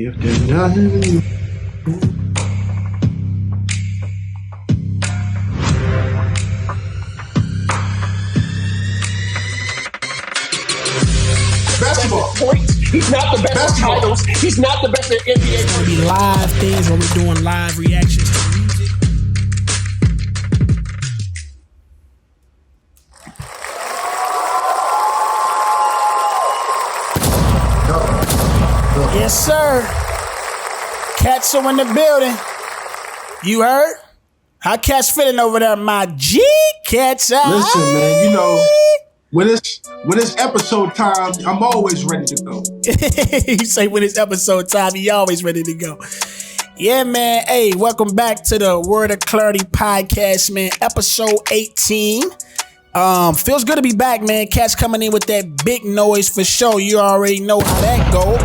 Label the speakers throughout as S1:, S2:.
S1: If there's nothing.
S2: Basketball points. He's not the best at titles. He's not the best at NBA.
S3: It's gonna be live things where we're doing live reactions to music. Yes, sir. Cats are in the building. You heard? How Cats feeling over there, my G? Cats out.
S1: Listen, man, you know, when it's episode time, I'm always ready to go.
S3: You say when it's episode time, he always ready to go. Yeah, man. Hey, welcome back to the Word of Clarity podcast, man. Episode 18. Feels good to be back, man. Cats coming in with that big noise for sure. You already know how that go.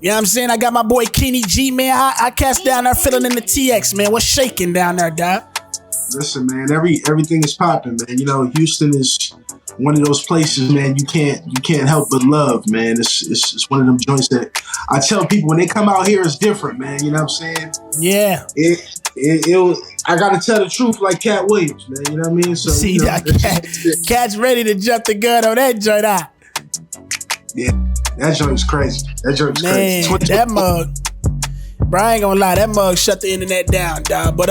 S3: You know what I'm saying? I got my boy Kenny G, man. I Cats down there filling in the TX, man. What's shaking down there, Doc?
S1: Listen, man, everything is popping, man. You know, Houston is one of those places, man, you can't help but love, man. It's one of them joints that I tell people when they come out here, it's different, man. You know what I'm saying?
S3: Yeah.
S1: I gotta tell the truth like Katt Williams, man. You know what I mean? So
S3: see,
S1: you know,
S3: Cat's ready to jump the gun on that joint out.
S1: Yeah, that joint is crazy. That joint is crazy.
S3: Man, that mug, bro, I ain't gonna lie, that mug shut the internet down, dog. But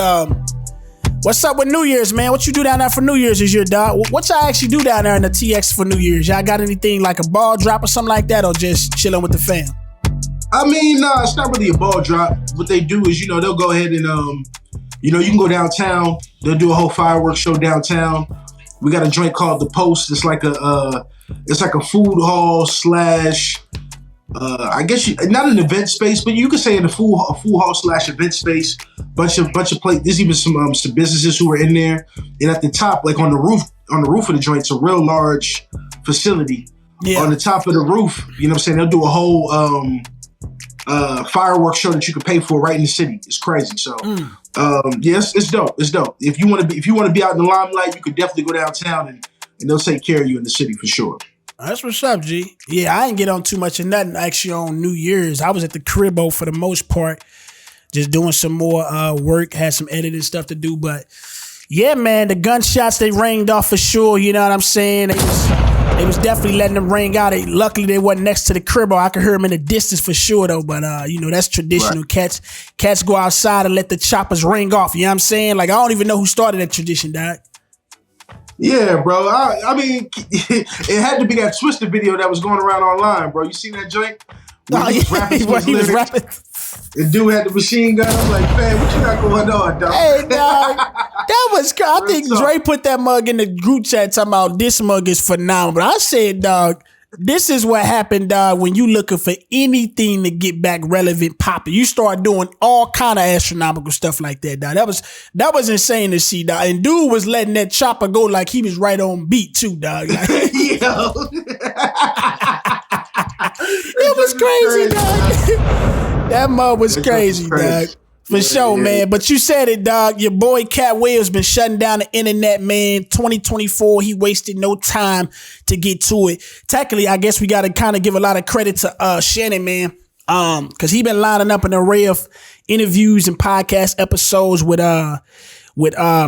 S3: what's up with New Year's, man? What you do down there for New Year's this year, dog? What y'all actually do down there in the TX for New Year's? Y'all got anything like a ball drop or something like that, or just chilling with the fam?
S1: I mean, nah, it's not really a ball drop. What they do is, you know, they'll go ahead and you know, you can go downtown. They'll do a whole fireworks show downtown. We got a joint called The Post. It's like a food hall slash, I guess not an event space, but you could say in a food hall slash event space. Bunch of places. There's even some businesses who are in there. And at the top, like on the roof of the joint, it's a real large facility. Yeah. On the top of the roof, you know what I'm saying? They'll do a whole fireworks show that you can pay for right in the city. It's crazy. So yes, it's dope. It's dope. If you want to be out in the limelight, you could definitely go downtown and they'll take care of you in the city for sure.
S3: That's what's up, G. Yeah, I didn't get on too much of nothing actually on New Year's. I was at the cribbo for the most part, just doing some more work, had some editing stuff to do. But yeah, man, the gunshots, they ranged off for sure. You know what I'm saying? They was definitely letting them ring out. Luckily, they wasn't next to the cribbo. I could hear them in the distance for sure, though. But, you know, that's traditional. Right. Cats go outside and let the choppers ring off. You know what I'm saying? Like, I don't even know who started that tradition, Doc.
S1: Yeah, bro. I mean, it had to be that Twister video that was going around online, bro. You seen that joint?
S3: He was rapping.
S1: The dude had the machine gun. I'm like, man, what you got going on, dog?
S3: Hey, dog. That was crazy. I think Dre put that mug in the group chat talking about this mug is phenomenal. But I said, dog, this is what happened, dog, when you looking for anything to get back relevant popping. You start doing all kind of astronomical stuff like that, dog. That was insane to see, dog. And dude was letting that chopper go like he was right on beat, too, dog. Like,
S1: yo.
S3: It was crazy, dog. That mug was crazy, dog. For sure, man. But you said it, dog. Your boy Katt Williams been shutting down the internet, man. 2024, he wasted no time to get to it. Technically, I guess we got to kind of give a lot of credit to Shannon, man. Because he been lining up an array of interviews and podcast episodes with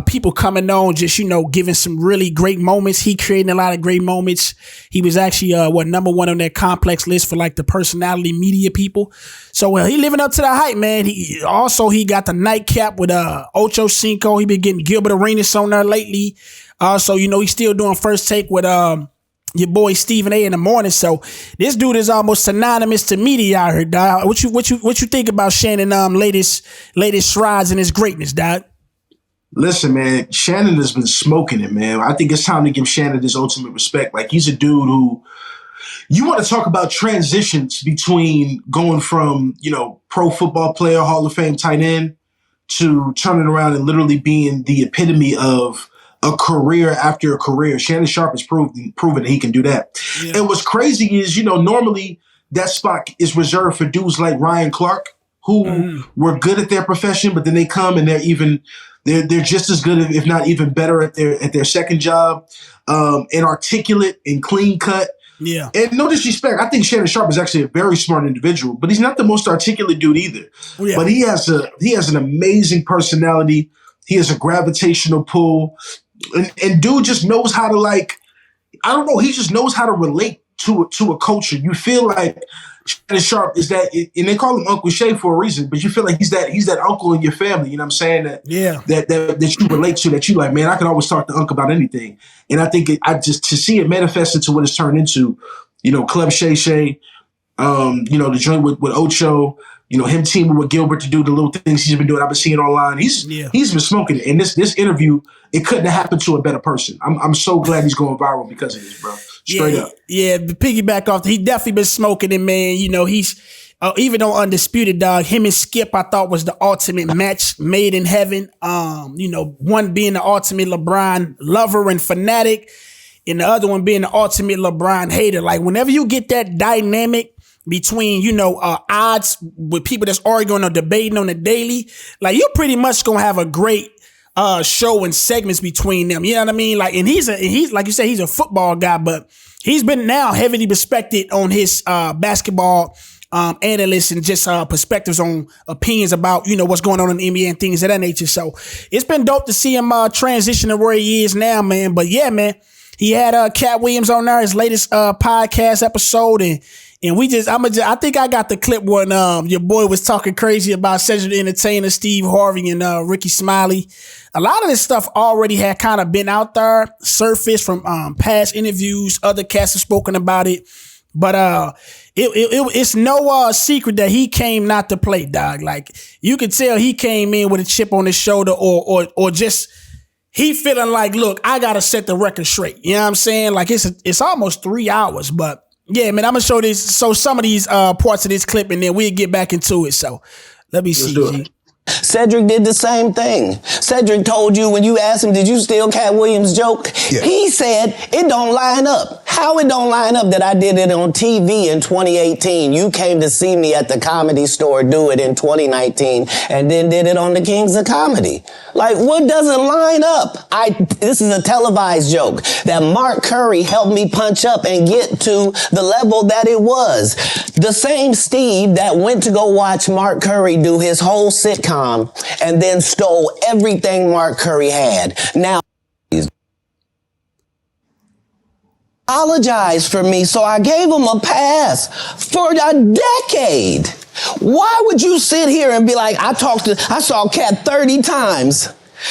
S3: people coming on, just, you know, giving some really great moments. He creating a lot of great moments. He was actually number one on that complex list for like the personality media people. So he living up to the hype, man. He got the nightcap with Ocho Cinco. He been getting Gilbert Arenas on there lately. So you know, he's still doing First Take with your boy Stephen A in the morning. So this dude is almost synonymous to media out here, dog. What you think about Shannon latest strides in his greatness, dog?
S1: Listen, man, Shannon has been smoking it, man. I think it's time to give Shannon his ultimate respect. Like, he's a dude who, you want to talk about transitions between going from, you know, pro football player, Hall of Fame tight end, to turning around and literally being the epitome of a career after a career. Shannon Sharpe has proven that he can do that. Yeah. And what's crazy is, you know, normally that spot is reserved for dudes like Ryan Clark, who were good at their profession, but then they come and they're just as good, if not even better, at their second job, and articulate and clean cut.
S3: Yeah.
S1: And no disrespect, I think Shannon Sharpe is actually a very smart individual, but he's not the most articulate dude either. Yeah. But he has an amazing personality. He has a gravitational pull. And dude just knows how to, like, I don't know, he just knows how to relate to a culture. You feel like Shannon Sharpe is that, and they call him Uncle Shay for a reason, but you feel like he's that uncle in your family, you know what I'm saying? That you relate to, that you like, man, I can always talk to Uncle about anything. And I think to see it manifest into what it's turned into, you know, Club Shay Shay, you know, the joint with Ocho, you know, him teaming with Gilbert to do the little things he's been doing. I've been seeing online. He's been smoking it. And this interview, it couldn't have happened to a better person. I'm so glad he's going viral because of this, bro. Straight up. Yeah,
S3: the piggyback off, he definitely been smoking it, man. You know, he's even on Undisputed, dog, him and Skip, I thought was the ultimate match made in heaven. You know, one being the ultimate LeBron lover and fanatic, and the other one being the ultimate LeBron hater. Like, whenever you get that dynamic between, you know, odds with people that's arguing or debating on the daily, like, you're pretty much gonna have a great show and segments between them. You know what I mean? Like, and he's like you said, he's a football guy, but he's been now heavily respected on his basketball analysts and just perspectives on opinions about, you know, what's going on in the NBA and things of that nature. So it's been dope to see him transition to where he is now, man. But yeah, man, he had Katt Williams on there, his latest podcast episode, and we I think I got the clip when your boy was talking crazy about Cedric the Entertainer, Steve Harvey, and Ricky Smiley. A lot of this stuff already had kind of been out there, surfaced from past interviews. Other cats have spoken about it. But it's no secret that he came not to play, dog. Like, you could tell he came in with a chip on his shoulder or just he feeling like, look, I got to set the record straight. You know what I'm saying? Like, it's almost 3 hours, but yeah, man, I'm going to show some of these parts of this clip, and then we'll get back into it. So let me see. G.
S4: Cedric did the same thing. Cedric told you when you asked him, did you steal Katt Williams' joke? Yeah. He said, it don't line up. How it don't line up that I did it on TV in 2018? You came to see me at the Comedy Store do it in 2019 and then did it on the Kings of Comedy. Like, what doesn't line up? This is a televised joke that Mark Curry helped me punch up and get to the level that it was. The same Steve that went to go watch Mark Curry do his whole sitcom and then stole everything Mark Curry had. Now, apologized for me, so I gave him a pass for a decade. Why would you sit here and be like, I saw Katt 30 times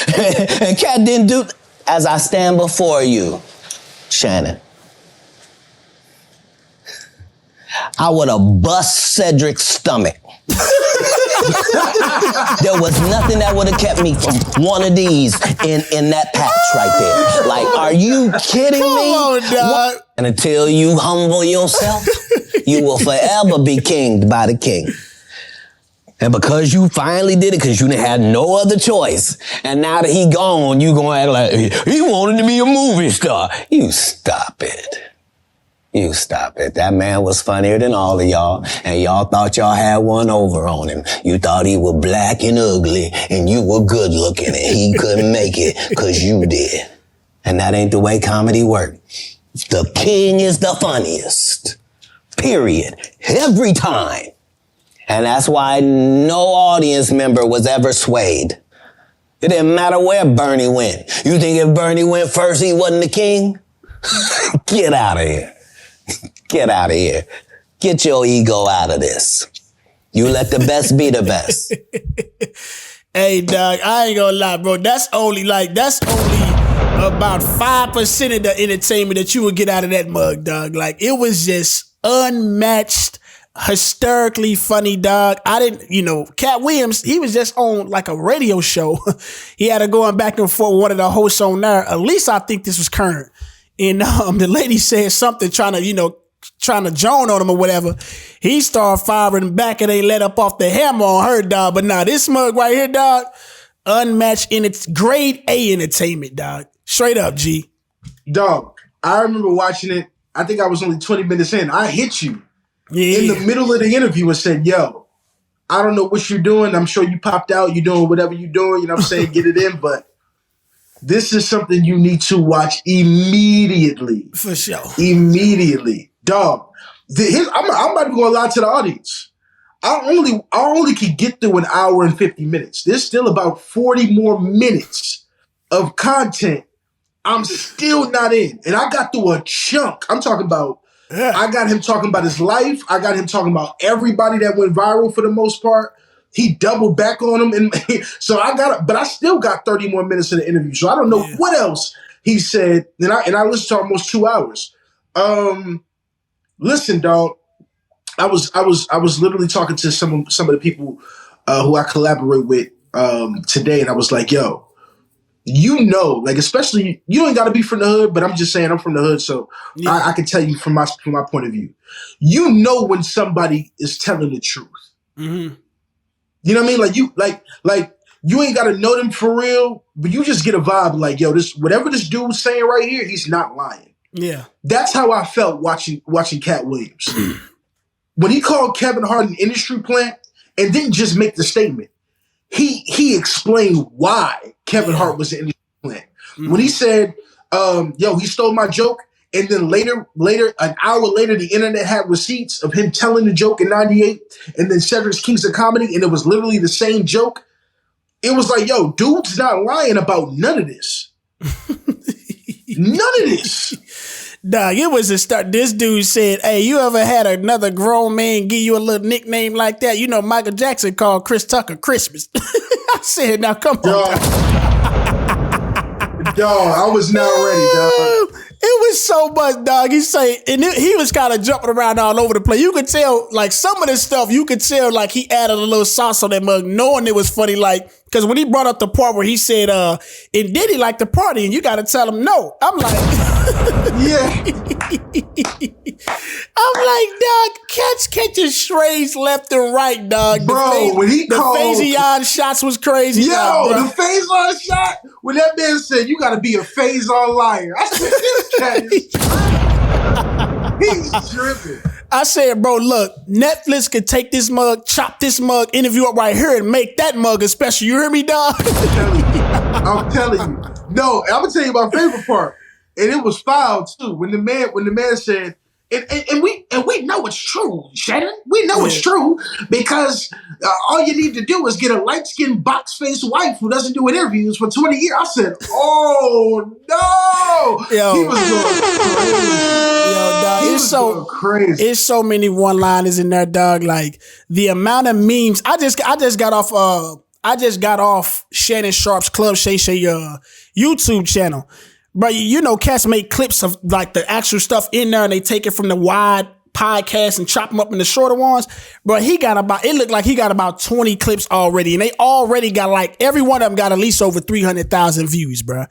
S4: and Katt didn't do, as I stand before you, Shannon, I would have bust Cedric's stomach. There was nothing that would have kept me from one of these in that patch right there. Like, are you kidding me?
S3: Come on, dog.
S4: And until you humble yourself, you will forever be kinged by the king. And because you finally did it, because you had no other choice, and now that he gone, you gonna act like he wanted to be a movie star. You stop it. You stop it. That man was funnier than all of y'all, and y'all thought y'all had one over on him. You thought he was black and ugly, and you were good looking, and he couldn't make it because you did. And that ain't the way comedy works. The king is the funniest. Period. Every time. And that's why no audience member was ever swayed. It didn't matter where Bernie went. You think if Bernie went first, he wasn't the king? Get out of here. Get out of here. Get your ego out of this. You let the best be the best.
S3: Hey, dog, I ain't gonna lie, bro. That's only about 5% of the entertainment that you would get out of that mug, dog. Like, it was just unmatched, hysterically funny, dog. I didn't, Katt Williams, he was just on like a radio show. He had to go back and forth with one of the hosts on there. At least I think this was current. And the lady said something trying to joan on him or whatever. He started firing back and they let up off the hammer on her, dog. But nah, this mug right here, dog, unmatched in its grade A entertainment, dog. Straight up, G.
S1: Dog, I remember watching it. I think I was only 20 minutes in. I hit you in the middle of the interview and said, yo, I don't know what you're doing. I'm sure you popped out. You're doing whatever you're doing. You know what I'm saying? Get it in. But this is something you need to watch immediately.
S3: For sure.
S1: Immediately. Dog, I'm about to go lie to the audience. I only can get through an hour and 50 minutes. There's still about 40 more minutes of content I'm still not in. And I got through a chunk. I'm talking about, I got him talking about his life. I got him talking about everybody that went viral for the most part. He doubled back on him. And so but I still got 30 more minutes of the interview. So I don't know what else he said. And I listened to almost 2 hours. Listen, dog. I was literally talking to some of the people who I collaborate with today, and I was like, yo, like, especially, you ain't got to be from the hood, but I'm just saying I'm from the hood, so I can tell you from my point of view. You know when somebody is telling the truth. Mm-hmm. You know what I mean? Like you ain't got to know them for real, but you just get a vibe like, yo, whatever this dude's saying right here, he's not lying. Yeah. That's how I felt watching Katt Williams. When he called Kevin Hart an industry plant and didn't just make the statement, he explained why Kevin Hart was an industry plant. Mm-hmm. When he said, yo, he stole my joke, and then later, an hour later, the internet had receipts of him telling the joke in 98, and then Cedric's Kings of Comedy, and it was literally the same joke. It was like, yo, dude's not lying about none of this. None of this.
S3: Dog, it was a start. This dude said, hey, you ever had another grown man give you a little nickname like that? You know, Michael Jackson called Chris Tucker Christmas. I said, now come on.
S1: Dog, I was not ready, dog.
S3: It was so much, dog. He was kind of jumping around all over the place. You could tell, like, some of this stuff, you could tell, like, he added a little sauce on that mug, knowing it was funny, like, because when he brought up the part where he said, and did he like the party? And you got to tell him no. I'm like, yeah. I'm like, dog, Katt's catching strays left and right, dog.
S1: Bro, when he called...
S3: The Faison shots was crazy.
S1: Yo,
S3: dog,
S1: the Faison shot, when that man said, you got to be a Faison liar. I said, this cat is he's tripping.
S3: I said, bro, look, Netflix could take this mug, chop this mug, interview up right here, and make that mug a special. You hear me, dog?
S1: I'm telling you. No, I'm gonna tell you my favorite part, and it was foul too. When the man said, and we know it's true, Shannon. We know it's true because all you need to do is get a light-skinned box-faced wife who doesn't do interviews for 20 years. I said, oh no,
S3: yo,
S1: he was going crazy.
S3: Yo, dog, it's so crazy. It's so many one-liners in there, dog. Like the amount of memes. I just got off Shannon Sharp's Club Shay Shay YouTube channel. But you know, cats make clips of like the actual stuff in there, and they take it from the wide podcast and chop them up in the shorter ones. But it looked like he got about 20 clips already, and they already got like, every one of them got at least over 300,000 views, bro.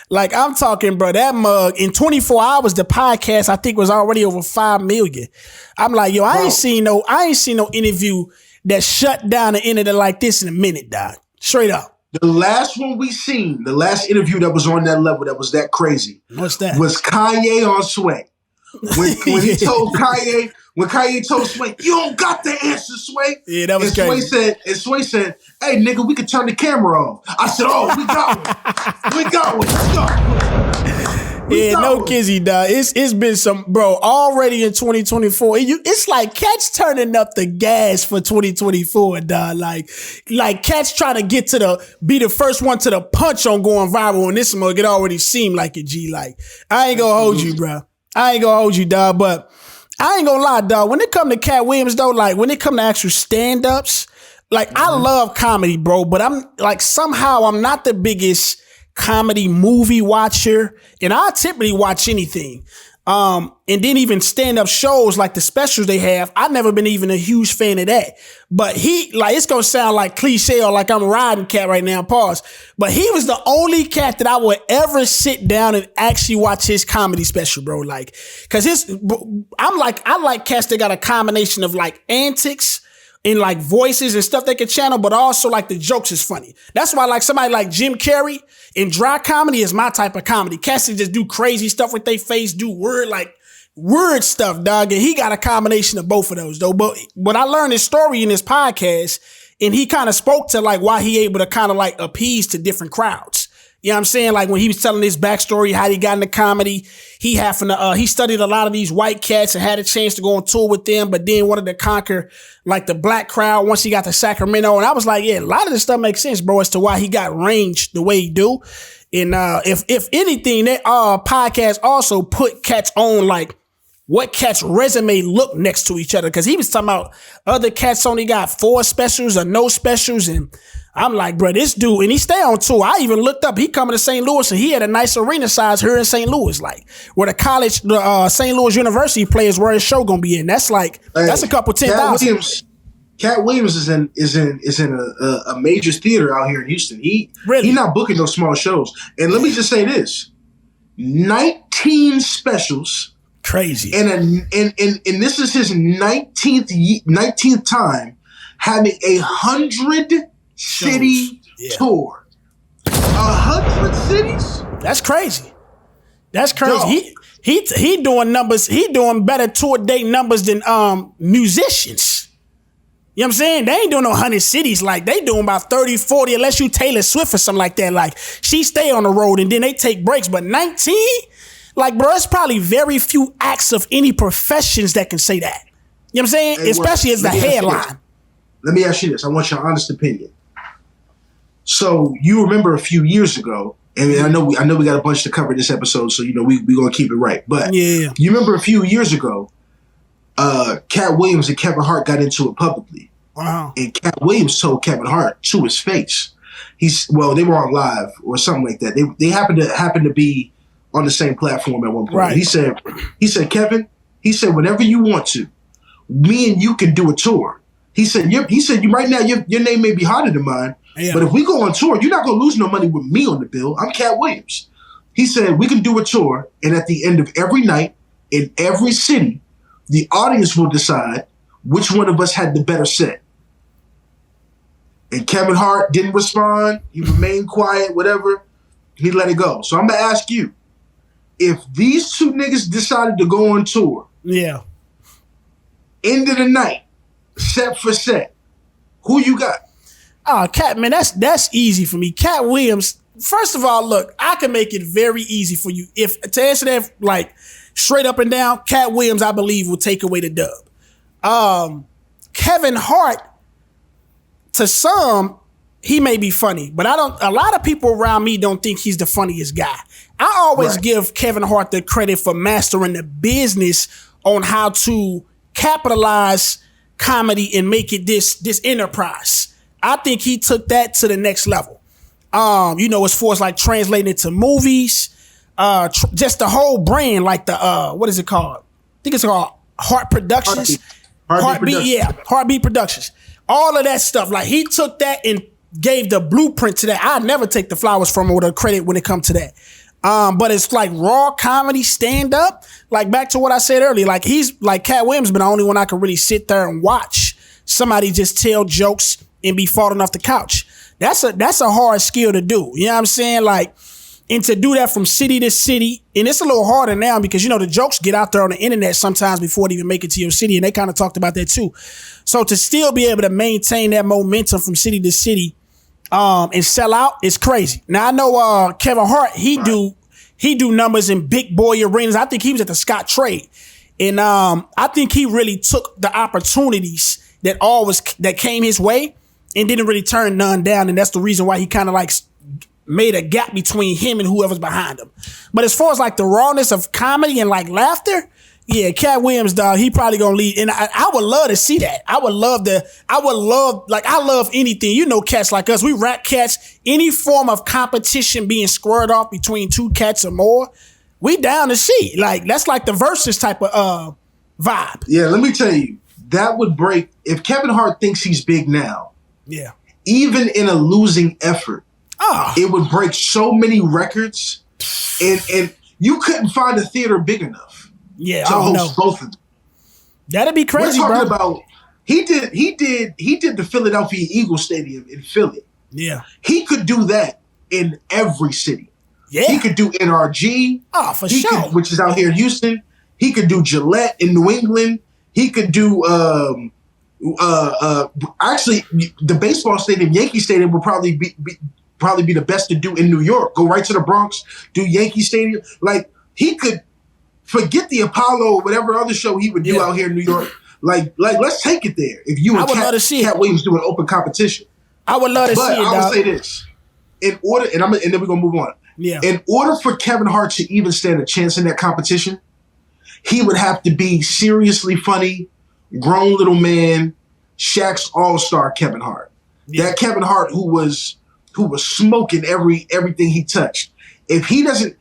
S3: Like I'm talking, bro, that mug in 24 hours, the podcast I think was already over 5 million. I'm like, yo, I ain't seen no interview that shut down the internet like this in a minute, dog. Straight up.
S1: The last one we seen, the last interview that was on that level, that was that crazy.
S3: What's that?
S1: Was Kanye on Sway. When he told Kanye, when Kanye told Sway, you don't got the answer, Sway.
S3: Yeah, that was crazy.
S1: Sway said, hey, nigga, we could turn the camera on. I said, oh, we got one. We got one. Let's go.
S3: Yeah, no kizzy, dog. It's been some, bro, already in 2024. It's like Katt's turning up the gas for 2024, dog. Like Katt's trying to get be the first one to the punch on going viral on this mug. It already seemed like it, G. Like, I ain't gonna hold you, bro. I ain't gonna hold you, dog. But I ain't gonna lie, dog. When it come to Katt Williams, though, like when it come to actual stand-ups, like I love comedy, bro. But I'm like, somehow I'm not the biggest comedy movie watcher, and I typically watch anything. And then even stand-up shows like the specials they have, I've never been even a huge fan of that. But it's gonna sound like cliche or like I'm riding Katt right now, pause. But he was the only cat that I would ever sit down and actually watch his comedy special, bro. Like, cause I like cats that got a combination of like antics and like voices and stuff they can channel, but also like the jokes is funny. That's why like somebody like Jim Carrey in dry comedy is my type of comedy. Cats that just do crazy stuff with their face, do word stuff, dog. And he got a combination of both of those though. But when I learned his story in this podcast, and he kind of spoke to like why he able to kind of like appease to different crowds. You know what I'm saying? Like when he was telling his backstory, how he got into comedy, he studied a lot of these white cats and had a chance to go on tour with them, but then wanted to conquer like the black crowd once he got to Sacramento. And I was like, yeah, a lot of this stuff makes sense, bro, as to why he got range the way he do. And if anything, that podcast also put cats on like what cats' resume look next to each other. Cause he was talking about other cats only got 4 specials or no specials. And I'm like, bro, this dude, and he stay on tour. I even looked up, he coming to St. Louis and he had a nice arena size here in St. Louis, like where the St. Louis University players where his show gonna be in. That's like, that's a couple 10,000.
S1: Katt Williams is in a major theater out here in Houston. He's not booking those small shows. And let me just say this: 19 specials.
S3: Crazy.
S1: And this is his 19th time having 100-city tour. 100 cities?
S3: That's crazy. That's crazy. Yo. He doing numbers. He doing better tour date numbers than musicians. You know what I'm saying? They ain't doing no 100 cities. Like they doing about 30, 40, unless you Taylor Swift or something like that. Like she stay on the road and then they take breaks. But 19? Like, bro, it's probably very few acts of any professions that can say that. You know what I'm saying? Hey, especially as the headline.
S1: Let me ask you this. I want your honest opinion. So you remember a few years ago, and I know we got a bunch to cover this episode, so we gonna keep it right. But you remember a few years ago, Katt Williams and Kevin Hart got into it publicly.
S3: Wow.
S1: And Katt Williams told Kevin Hart to his face. They were on live or something like that. They happened to be on the same platform at one point. Right. He said, Kevin, whenever you want to, me and you can do a tour. He said, you right now, your name may be hotter than mine, but if we go on tour, you're not going to lose no money with me on the bill. I'm Katt Williams. He said, we can do a tour, and at the end of every night, in every city, the audience will decide which one of us had the better set. And Kevin Hart didn't respond. He remained quiet, whatever. He let it go. So I'm going to ask you, if these two niggas decided to go on tour, end of the night, set for set, who you got?
S3: Oh, Katt, man, that's easy for me. Katt Williams, first of all, look, I can make it very easy for you. If to answer that like straight up and down, Katt Williams, I believe, will take away the dub. Kevin Hart, to some, he may be funny, but a lot of people around me don't think he's the funniest guy. I always give Kevin Hart the credit for mastering the business on how to capitalize comedy and make it this enterprise. I think he took that to the next level. As far as like translating it to movies, just the whole brand, like the what is it called? I think it's called Heart Productions. Heartbeat Productions. All of that stuff. Like he took that and gave the blueprint to that. I never take the flowers from him or the credit when it comes to that. But it's like raw comedy, stand up. Like back to what I said earlier, like he's like Katt Williams been the only one I can really sit there and watch somebody just tell jokes and be falling off the couch. That's a hard skill to do. You know what I'm saying? Like, and to do that from city to city, and it's a little harder now because the jokes get out there on the internet sometimes before they even make it to your city, and they kind of talked about that too. So to still be able to maintain that momentum from city to city, and sell out is crazy. Now I know Kevin Hart, he do numbers in big boy arenas. I think he was at the Scott Trade, and I think he really took the opportunities that came his way and didn't really turn none down, and that's the reason why he kind of like made a gap between him and whoever's behind him. But as far as like the rawness of comedy and like laughter, yeah, Katt Williams, dog, he probably gonna lead. And I would love to see that. I love anything. Cats like us, we rap cats, any form of competition being squared off between two cats or more, we down to see. Like, that's like the versus type of vibe.
S1: Yeah, let me tell you, that would break, if Kevin Hart thinks he's big now, even in a losing effort, it would break so many records, and you couldn't find a theater big enough.
S3: Yeah,
S1: to host both of them.
S3: That'd be crazy, bro.
S1: We're talking about he did the Philadelphia Eagles Stadium in Philly.
S3: Yeah,
S1: he could do that in every city.
S3: Yeah, he
S1: could do NRG.
S3: Oh, for sure.
S1: Which is out here in Houston. He could do Gillette in New England. He could do actually the baseball stadium, Yankee Stadium, would probably probably be the best to do in New York. Go right to the Bronx, do Yankee Stadium. Like, he could forget the Apollo or whatever other show he would do out here in New York. Like, let's take it there. If you and Katt Williams do an open competition.
S3: I would love to see it,
S1: But I would say this. In order, and then we're going to move on.
S3: Yeah.
S1: In order for Kevin Hart to even stand a chance in that competition, he would have to be seriously funny, grown little man, Shaq's all-star Kevin Hart. Yeah. That Kevin Hart who was smoking everything he touched. If he doesn't,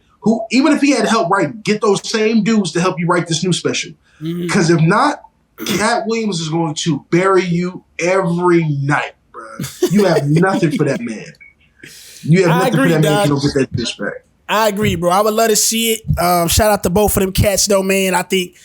S1: even if he had help writing, get those same dudes to help you write this new special. Because if not, Katt Williams is going to bury you every night, bro. You have nothing for that man. You have nothing for that man if you don't get that respect.
S3: I agree, bro. I would love to see it. Shout out to both of them cats, though, man. I think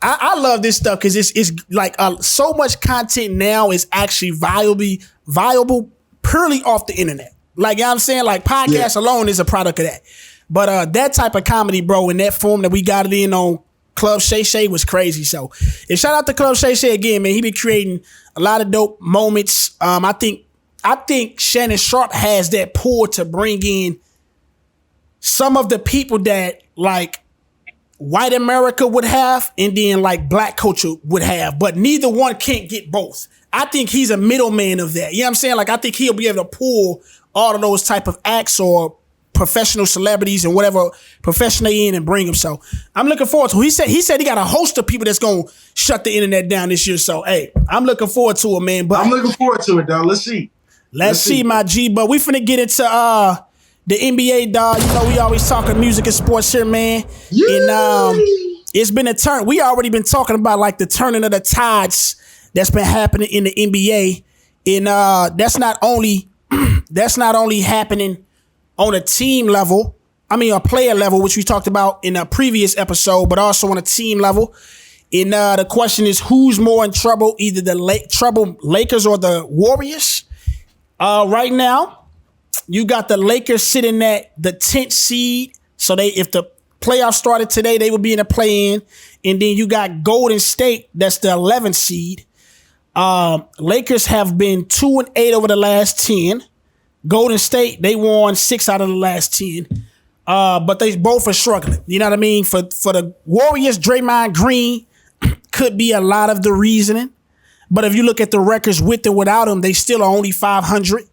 S3: I love this stuff because it's like so much content now is actually viable purely off the internet. Like, you know what I'm saying? Like, podcast alone is a product of that. But that type of comedy, bro, in that form that we got it in on Club Shay Shay was crazy. So, and shout out to Club Shay Shay again, man. He been creating a lot of dope moments. I think Shannon Sharp has that pull to bring in some of the people that like white America would have and then like black culture would have, but neither one can't get both. I think he's a middleman of that. You know what I'm saying? Like, I think he'll be able to pull all of those type of acts or professional celebrities and whatever profession they in and bring them. So I'm looking forward to it. He said he got a host of people that's going to shut the internet down this year. So, hey, I'm looking forward to it, man. But
S1: I'm looking forward to it, dog. Let's see.
S3: Let's see, my G. But we finna get into the NBA, dog. You know, we always talking music and sports here, man. Yay! And it's been a turn. We already been talking about like the turning of the tides that's been happening in the NBA. And that's not only happening on a team level, a player level, which we talked about in a previous episode, but also on a team level. And the question is, who's more in trouble, either the Lakers or the Warriors? Right now, you got the Lakers sitting at the 10th seed. So if the playoffs started today, they would be in a play-in. And then you got Golden State, that's the 11th seed. Lakers have been 2-8 over the last 10. Golden State, they won 6 out of the last 10. But they both are struggling. You know what I mean? For the Warriors, Draymond Green could be a lot of the reasoning. But if you look at the records with and without him, they still are only 500.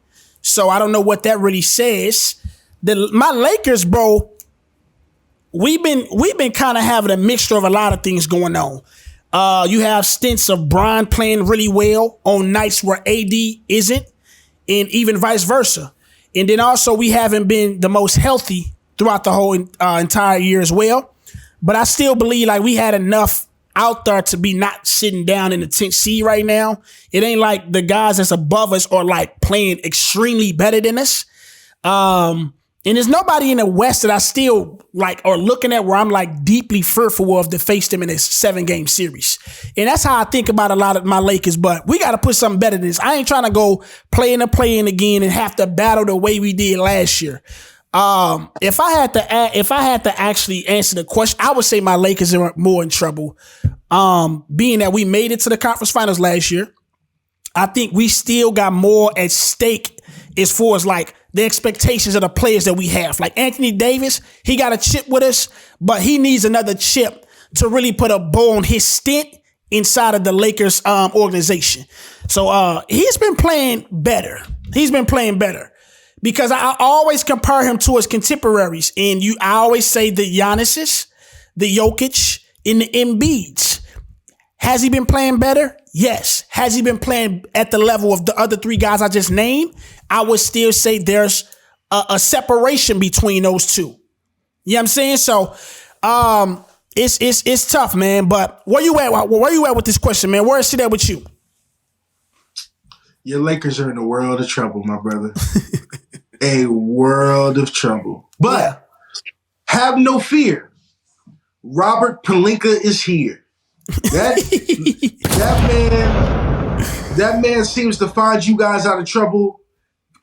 S3: So I don't know what that really says. My Lakers, bro, we've been kind of having a mixture of a lot of things going on. You have stints of Bron playing really well on nights where AD isn't. And even vice versa. And then also we haven't been the most healthy throughout the whole entire year as well. But I still believe like we had enough out there to be not sitting down in the 10th seed right now. It ain't like the guys that's above us are like playing extremely better than us. And there's nobody in the West that I still like or looking at where I'm like deeply fearful of to face them in this 7-game series. And that's how I think about a lot of my Lakers, but we got to put something better than this. I ain't trying to go play-in again and have to battle the way we did last year. If I had to actually answer the question, I would say my Lakers are more in trouble. Being that we made it to the conference finals last year, I think we still got more at stake as far as like the expectations of the players that we have. Like Anthony Davis, he got a chip with us, but he needs another chip to really put a bow on his stint inside of the Lakers organization. So he's been playing better. Because I always compare him to his contemporaries. And I always say the Giannis's, the Jokic, and the Embiid's. Has he been playing better? Yes. Has he been playing at the level of the other 3 guys I just named? I would still say there's a separation between those two. You know what I'm saying? So it's tough, man. But where you at with this question, man? Where is it at with you?
S1: Your Lakers are in a world of trouble, my brother. A world of trouble. But have no fear. Robert Pelinka is here. That man seems to find you guys out of trouble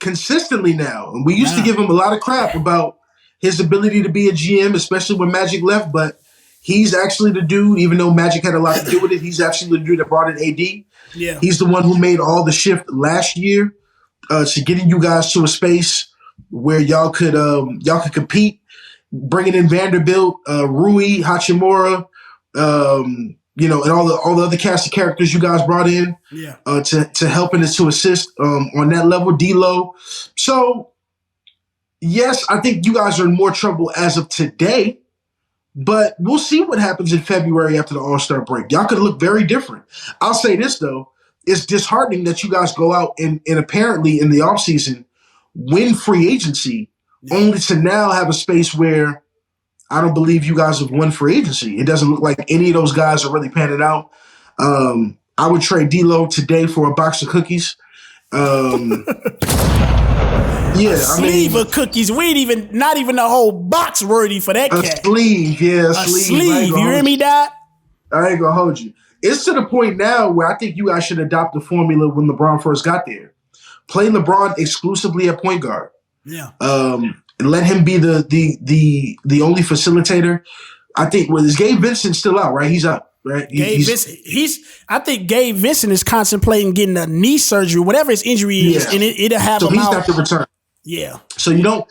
S1: consistently now. And we used to give him a lot of crap about his ability to be a GM, especially when Magic left. But he's actually the dude, even though Magic had a lot to do with it, he's actually the dude that brought in AD. Yeah. He's the one who made all the shift last year to getting you guys to a space where y'all could compete, bringing in Vanderbilt, Rui Hachimura, and all the other cast of characters you guys brought in, to helping us to assist on that level, D-Lo. So yes, I think you guys are in more trouble as of today, but we'll see what happens in February after the All-Star break. Y'all could look very different. I'll say this though, it's disheartening that you guys go out and apparently in the offseason win free agency, only to now have a space where I don't believe you guys have won free agency. It doesn't look like any of those guys are really panning out. I would trade D-Lo today for a box of cookies.
S3: Sleeve of cookies. We ain't not even a whole box worthy for that cat.
S1: Sleeve.
S3: A sleeve. You hear me, Dad?
S1: I ain't gonna hold you. It's to the point now where I think you guys should adopt the formula when LeBron first got there. Play LeBron exclusively at point guard.
S3: Yeah.
S1: And let him be the only facilitator. I think is Gabe Vincent still out, right? He's out, right?
S3: I think Gabe Vincent is contemplating getting a knee surgery, whatever his injury is, and it'll have him out. So he's got to return. Yeah. So you don't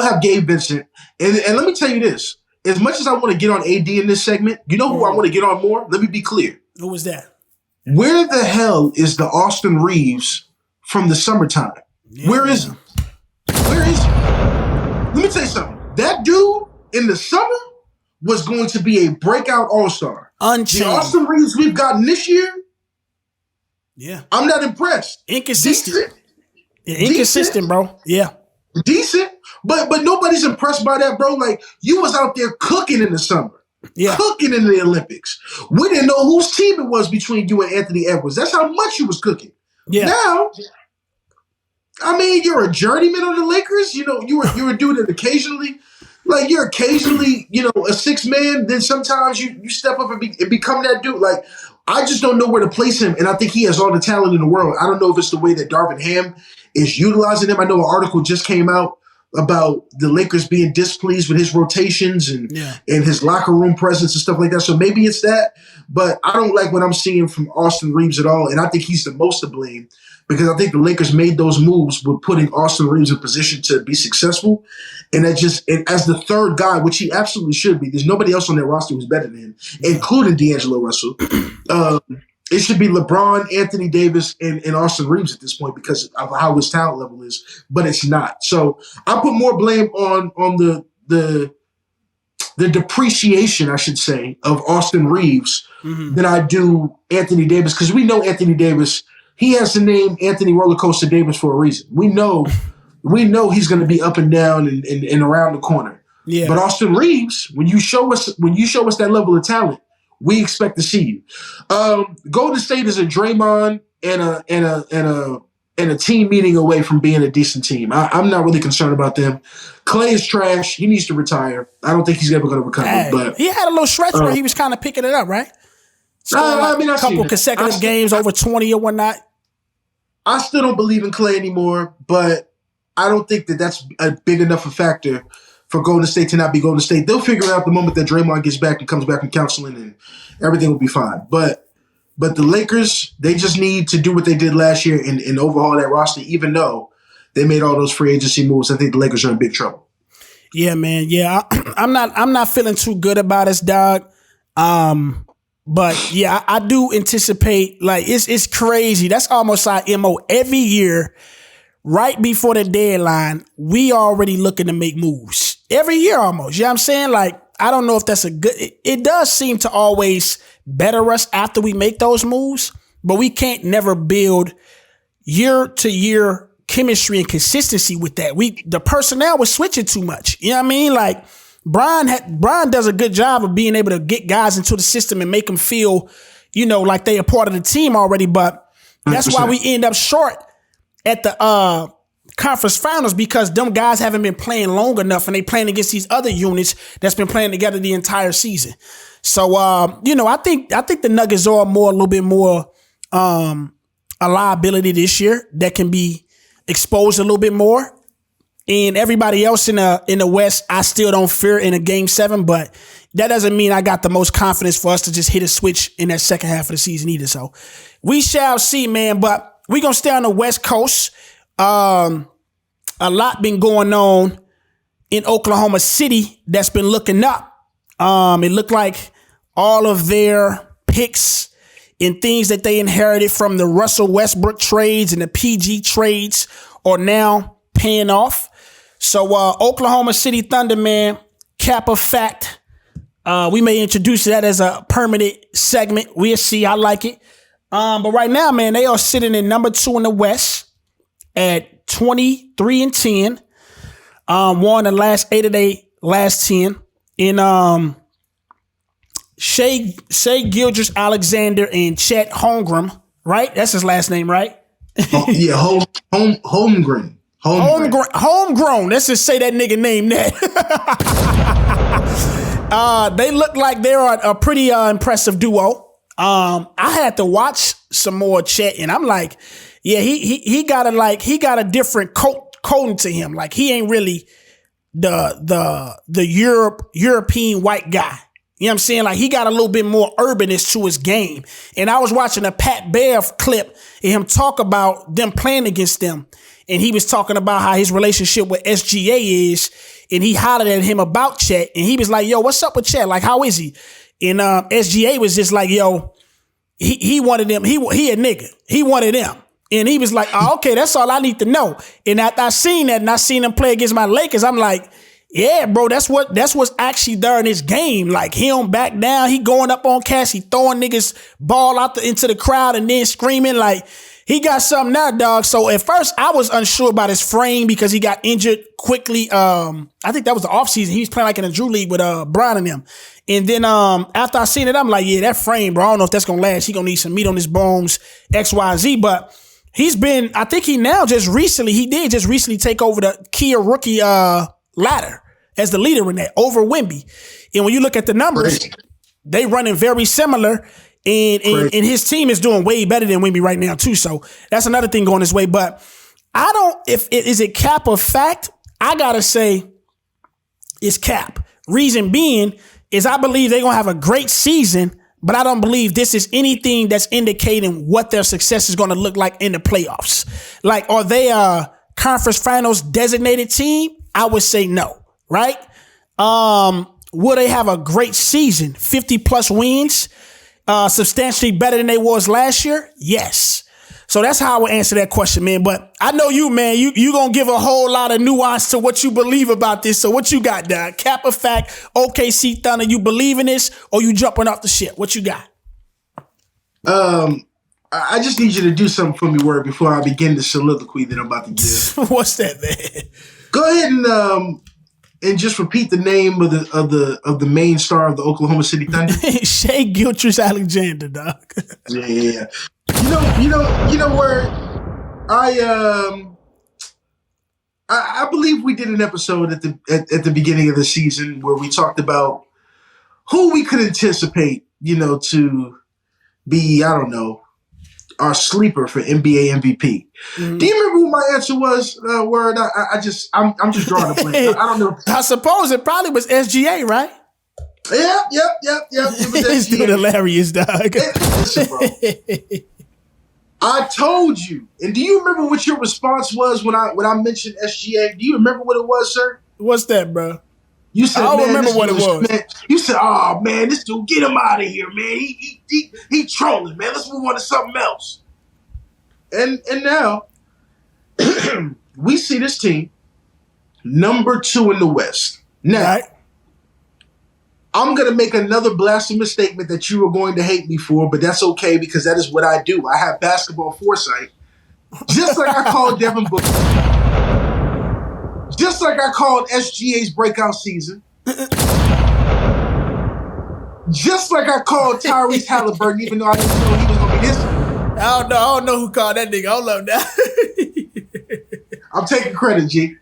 S3: have Gabe Vincent. And let me tell you this. As much as I want to get on AD in this segment, you know who I want to get on more? Let me be clear. Who was that?
S1: Where the hell is the Austin Reeves from the summertime? Yeah. Where is he? Where is he? Let me tell you something. That dude in the summer was going to be a breakout all-star.
S3: Unchanged.
S1: The Austin Reeves we've gotten this year, I'm not impressed.
S3: Inconsistent. Inconsistent, bro. Yeah.
S1: Decent, but nobody's impressed by that, bro. Like, you was out there cooking in the summer. Yeah. Cooking in the Olympics. We didn't know whose team it was between you and Anthony Edwards. That's how much you was cooking. Yeah. Now, I mean, you're a journeyman on the Lakers. You know, you're a dude that occasionally, like, you're occasionally, a six man. Then sometimes you step up and become that dude. Like, I just don't know where to place him, and I think he has all the talent in the world. I don't know if it's the way that Darvin Ham is utilizing him. I know an article just came out about the Lakers being displeased with his rotations and his locker room presence and stuff like that. So maybe it's that, but I don't like what I'm seeing from Austin Reeves at all, and I think he's the most to blame because I think the Lakers made those moves with putting Austin Reeves in position to be successful, and as the third guy, which he absolutely should be. There's nobody else on that roster who's better than him, including D'Angelo Russell. It should be LeBron, Anthony Davis, and Austin Reeves at this point because of how his talent level is, but it's not. So I put more blame on the depreciation, I should say, of Austin Reeves than I do Anthony Davis because we know Anthony Davis. He has the name Anthony Rollercoaster Davis for a reason. We know he's going to be up and down and around the corner. Yeah. But Austin Reeves, when you show us that level of talent, we expect to see you. Golden State is a Draymond and a team meeting away from being a decent team. I'm not really concerned about them. Clay is trash. He needs to retire. I don't think he's ever going to recover. But
S3: he had a little stretch where he was kind of picking it up, right? A couple consecutive games over 20 or whatnot.
S1: I still don't believe in Clay anymore, but I don't think that's a big enough a factor for Golden State to not be Golden State. They'll figure it out the moment that Draymond gets back and comes back from counseling, and everything will be fine. But the Lakers, they just need to do what they did last year and overhaul that roster, even though they made all those free agency moves. I think the Lakers are in big trouble.
S3: Yeah, man. Yeah, I'm not feeling too good about us, dog. But yeah, I do anticipate, like, it's crazy. That's almost our MO. Every year, right before the deadline, we already looking to make moves. Every year almost. You know what I'm saying? Like, I don't know if that's a good, it does seem to always better us after we make those moves, but we can't never build year to year chemistry and consistency with that. The personnel was switching too much. You know what I mean? Like, Brian does a good job of being able to get guys into the system and make them feel, like they are part of the team already. But that's 100%. Why we end up short at the conference finals, because them guys haven't been playing long enough and they playing against these other units that's been playing together the entire season. So, I think the Nuggets are a little bit more a liability this year that can be exposed a little bit more. And everybody else in the West, I still don't fear in a Game 7, but that doesn't mean I got the most confidence for us to just hit a switch in that second half of the season either. So we shall see, man. But we're going to stay on the West Coast. a lot been going on in Oklahoma City that's been looking up. It looked like all of their picks and things that they inherited from the Russell Westbrook trades and the PG trades are now paying off. So Oklahoma City Thunder, man, cap of fact. We may introduce that as a permanent segment. We'll see. I like it. But right now, man, they are sitting in number 2 in the West at 23-10. Won the last 8 of their last 10. And Shea Gilgeous-Alexander and Chet Holmgren, right? That's his last name, right?
S1: Yeah, Holmgren.
S3: Homegrown. Let's just say that nigga name that. They look like they're a pretty impressive duo. I had to watch some more Chet, and I'm like, yeah, he got a different coating to him. Like he ain't really the European white guy. You know what I'm saying? Like he got a little bit more urbanist to his game. And I was watching a Pat Bev clip and him talk about them playing against them. And he was talking about how his relationship with SGA is. And he hollered at him about Chet. And he was like, yo, what's up with Chet? Like, how is he? And SGA was just like, yo, he wanted them. He a nigga. He wanted them. And he was like, oh, okay, that's all I need to know. And after I seen that and I seen him play against my Lakers, I'm like, yeah, bro, that's what's actually there in his game. Like he don't back down. He going up on cats. He throwing niggas ball out into the crowd and then screaming. Like he got something now, dog. So at first I was unsure about his frame because he got injured quickly. I think that was the offseason. He was playing like in a Drew League with Brian and them. And then after I seen it, I'm like, yeah, that frame, bro, I don't know if that's gonna last. He gonna need some meat on his bones, XYZ. But he's been, I think he did just recently take over the Kia rookie ladder as the leader in that over Wemby. And when you look at the numbers, they running very similar. And his team is doing way better than Wemby right now too. So that's another thing going this way. But is it cap or fact? I gotta say it's cap. Reason being is I believe they're gonna have a great season, but I don't believe this is anything that's indicating what their success is gonna look like in the playoffs. Like, are they a conference finals designated team? I would say no. Right? Will they have a great season? 50 plus wins, substantially better than they was last year? Yes. So that's how I would answer that question, man. But I know you, man, you gonna give a whole lot of nuance to what you believe about this. So what you got, Doc? Cap or fact, OKC Thunder, you believe in this or you jumping off the shit? What you got?
S1: I just need you to do something for me, Word, before I begin the soliloquy that I'm about to give.
S3: What's that, man? Go
S1: ahead and just repeat the name of the main star of the Oklahoma City Thunder.
S3: Shea Gilgeous-Alexander, dog.
S1: Yeah. You know where I believe we did an episode at the beginning of the season where we talked about who we could anticipate, to be, I don't know, our sleeper for NBA MVP. Mm-hmm. Do you remember what my answer was? Word, I'm just drawing a blank. I don't know.
S3: I suppose it probably was SGA, right?
S1: Yep. It was
S3: this dude hilarious, dog.
S1: Listen, bro. I told you. And do you remember what your response was when I mentioned SGA? Do you remember what it was, sir?
S3: What's that, bro?
S1: You said,
S3: I don't remember what it was.
S1: Man, you said, oh, man, this dude, get him out of here, man. He trolling, man. Let's move on to something else. And now, we see this team, number 2 in the West. Now, right. I'm going to make another blasphemous statement that you are going to hate me for, but that's okay because that is what I do. I have basketball foresight. Just like I called Devin Booker. Just like I called SGA's breakout season. Just like I called Tyrese Halliburton, even though I didn't know he was going to be this.
S3: I don't know who called that nigga. Hold up now.
S1: I'm taking credit, G.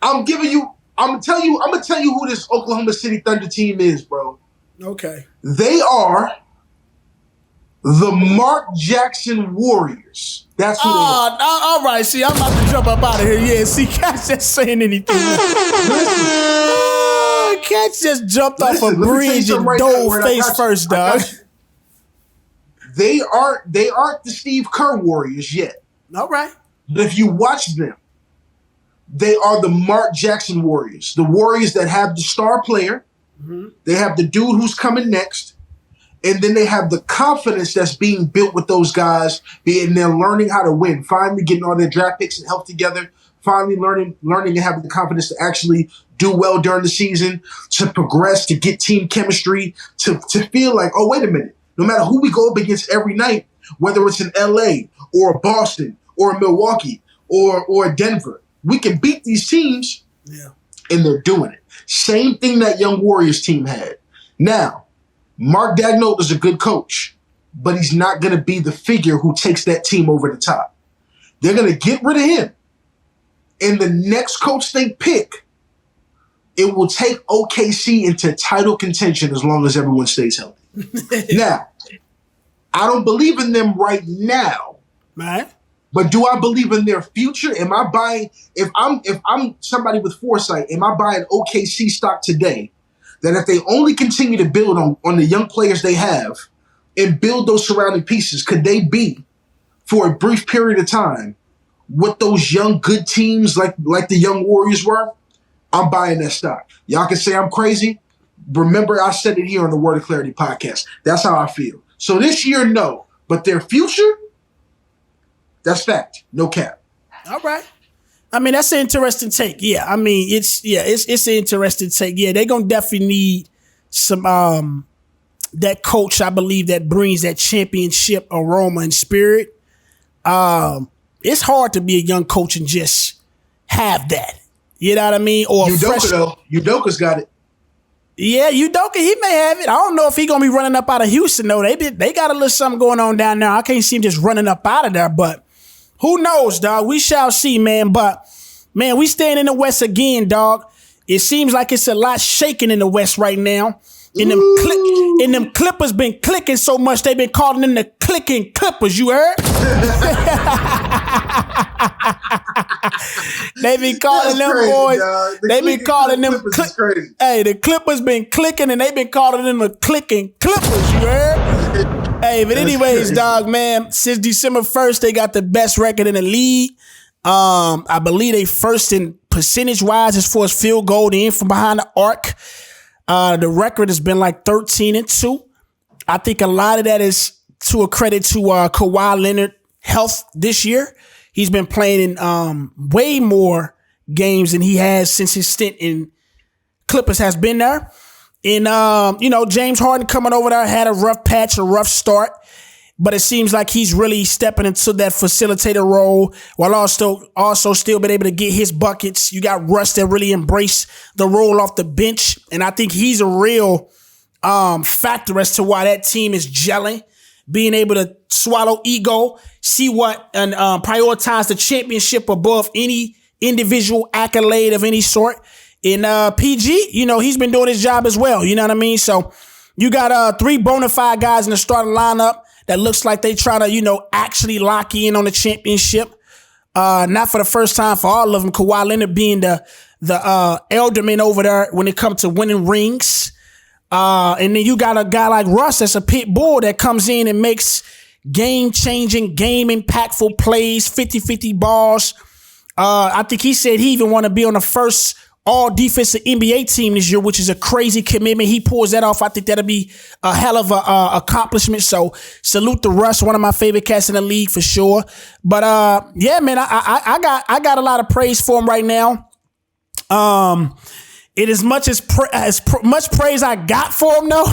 S1: I'm gonna tell you who this Oklahoma City Thunder team is, bro.
S3: Okay.
S1: They are the Mark Jackson Warriors. That's who they are.
S3: All right. See, I'm about to jump up out of here. Yeah, see, Katt's just saying anything. Katt just jumped off a bridge and dove face first, dog.
S1: They aren't the Steve Kerr Warriors yet.
S3: All right.
S1: But if you watch them, they are the Mark Jackson Warriors. The Warriors that have the star player. Mm-hmm. They have the dude who's coming next. And then they have the confidence that's being built with those guys, being they're learning how to win, finally getting all their draft picks and health together, finally learning and having the confidence to actually do well during the season, to progress, to get team chemistry, to feel like, oh, wait a minute, no matter who we go up against every night, whether it's in LA or Boston or Milwaukee or Denver, we can beat these teams, and they're doing it. Same thing that young Warriors team had. Now, Mark Daigneault is a good coach, but he's not going to be the figure who takes that team over the top. They're going to get rid of him. And the next coach they pick, it will take OKC into title contention as long as everyone stays healthy. Now, I don't believe in them right now.
S3: Right.
S1: But do I believe in their future? Am I buying, if I'm somebody with foresight, am I buying OKC stock today that if they only continue to build on the young players they have and build those surrounding pieces, could they be, for a brief period of time, what those young good teams like the young Warriors were? I'm buying that stock. Y'all can say I'm crazy. Remember, I said it here on the Word of Clarity podcast. That's how I feel. So this year, no. But their future, that's fact. No cap.
S3: All right. I mean, that's an interesting take. Yeah. I mean, it's an interesting take. Yeah, they're gonna definitely need some that coach, I believe, that brings that championship aroma and spirit. It's hard to be a young coach and just have that. You know what I mean? Or
S1: Udoka, though. Udoka's got it.
S3: Yeah, Udoka, he may have it. I don't know if he's gonna be running up out of Houston though. They got a little something going on down there. I can't see him just running up out of there, but who knows, dog? We shall see, man. But man, we staying in the West again, dog. It seems like it's a lot shaking in the West right now. And them Clippers been clicking so much they been calling them the clicking Clippers. You heard? They been calling them
S1: crazy,
S3: boys.
S1: Dog.
S3: They been calling them.
S1: Crazy.
S3: Hey, the Clippers been clicking and they been calling them the clicking Clippers. You heard? Hey, but anyways, dog, man. Since December 1st, they got the best record in the league. I believe they first in percentage wise as far as field goal in from behind the arc. The record has been like 13-2. I think a lot of that is to a credit to Kawhi Leonard health this year. He's been playing in way more games than he has since his stint in Clippers has been there. And, James Harden coming over there had a rough patch, a rough start. But it seems like he's really stepping into that facilitator role while also still been able to get his buckets. You got Russ that really embraced the role off the bench. And I think he's a real factor as to why that team is gelling, being able to swallow ego, see what and prioritize the championship above any individual accolade of any sort. And PG, he's been doing his job as well. You know what I mean? So you got 3 bona fide guys in the starting lineup that looks like they try to, actually lock in on the championship. Not for the first time for all of them. Kawhi Leonard being the elderman over there when it comes to winning rings. And then you got a guy like Russ that's a pit bull that comes in and makes game-changing, game-impactful plays, 50-50 balls. I think he said he even want to be on the first all-defensive NBA team this year, which is a crazy commitment. He pulls that off. I think that'll be a hell of a accomplishment. So salute to Russ, one of my favorite cats in the league for sure. But yeah, man, I got a lot of praise for him right now. It is much much praise I got for him though.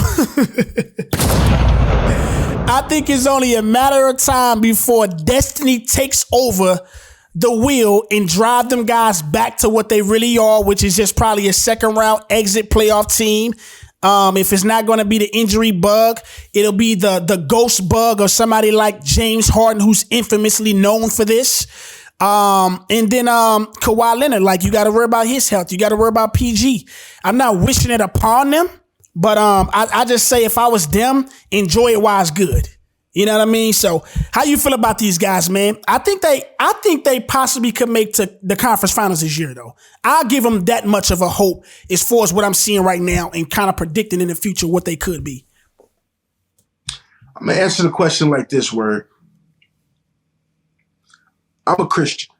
S3: I think it's only a matter of time before destiny takes over the wheel and drive them guys back to what they really are, which is just probably a second round exit playoff team. If it's not going to be the injury bug, it'll be the ghost bug or somebody like James Harden, who's infamously known for this. And then Kawhi Leonard, like, you got to worry about his health. You got to worry about PG. I'm not wishing it upon them, but I just say if I was them, enjoy it while it's good. You know what I mean? So how you feel about these guys, man? I think they possibly could make to the conference finals this year, though. I'll give them that much of a hope as far as what I'm seeing right now and kind of predicting in the future what they could be. I'm
S1: going to answer the question like this, Word. I'm a Christian.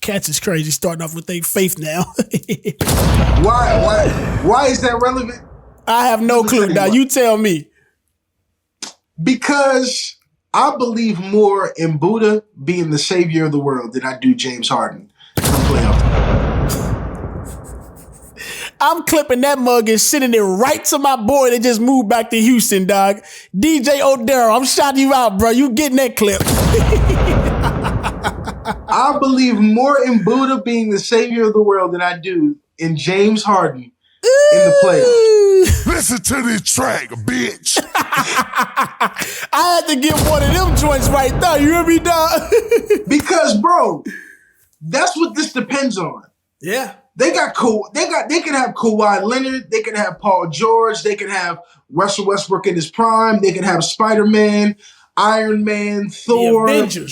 S3: Cats is crazy. Starting off with their faith now.
S1: Why is that relevant?
S3: I have no clue. Now you tell me.
S1: Because I believe more in Buddha being the savior of the world than I do James Harden come playoff.
S3: I'm clipping that mug and sending it right to my boy that just moved back to Houston, dog. DJ O'Darrell, I'm shouting you out, bro. You getting that clip.
S1: I believe more in Buddha being the savior of the world than I do in James Harden in the playoffs.
S5: Listen to this track, bitch.
S3: I had to get one of them joints right there. You hear me, dog?
S1: Because, bro, that's what this depends on.
S3: Yeah.
S1: They can have Kawhi Leonard, they can have Paul George, they can have Russell Westbrook in his prime, they can have Spider-Man, Iron Man, Thor,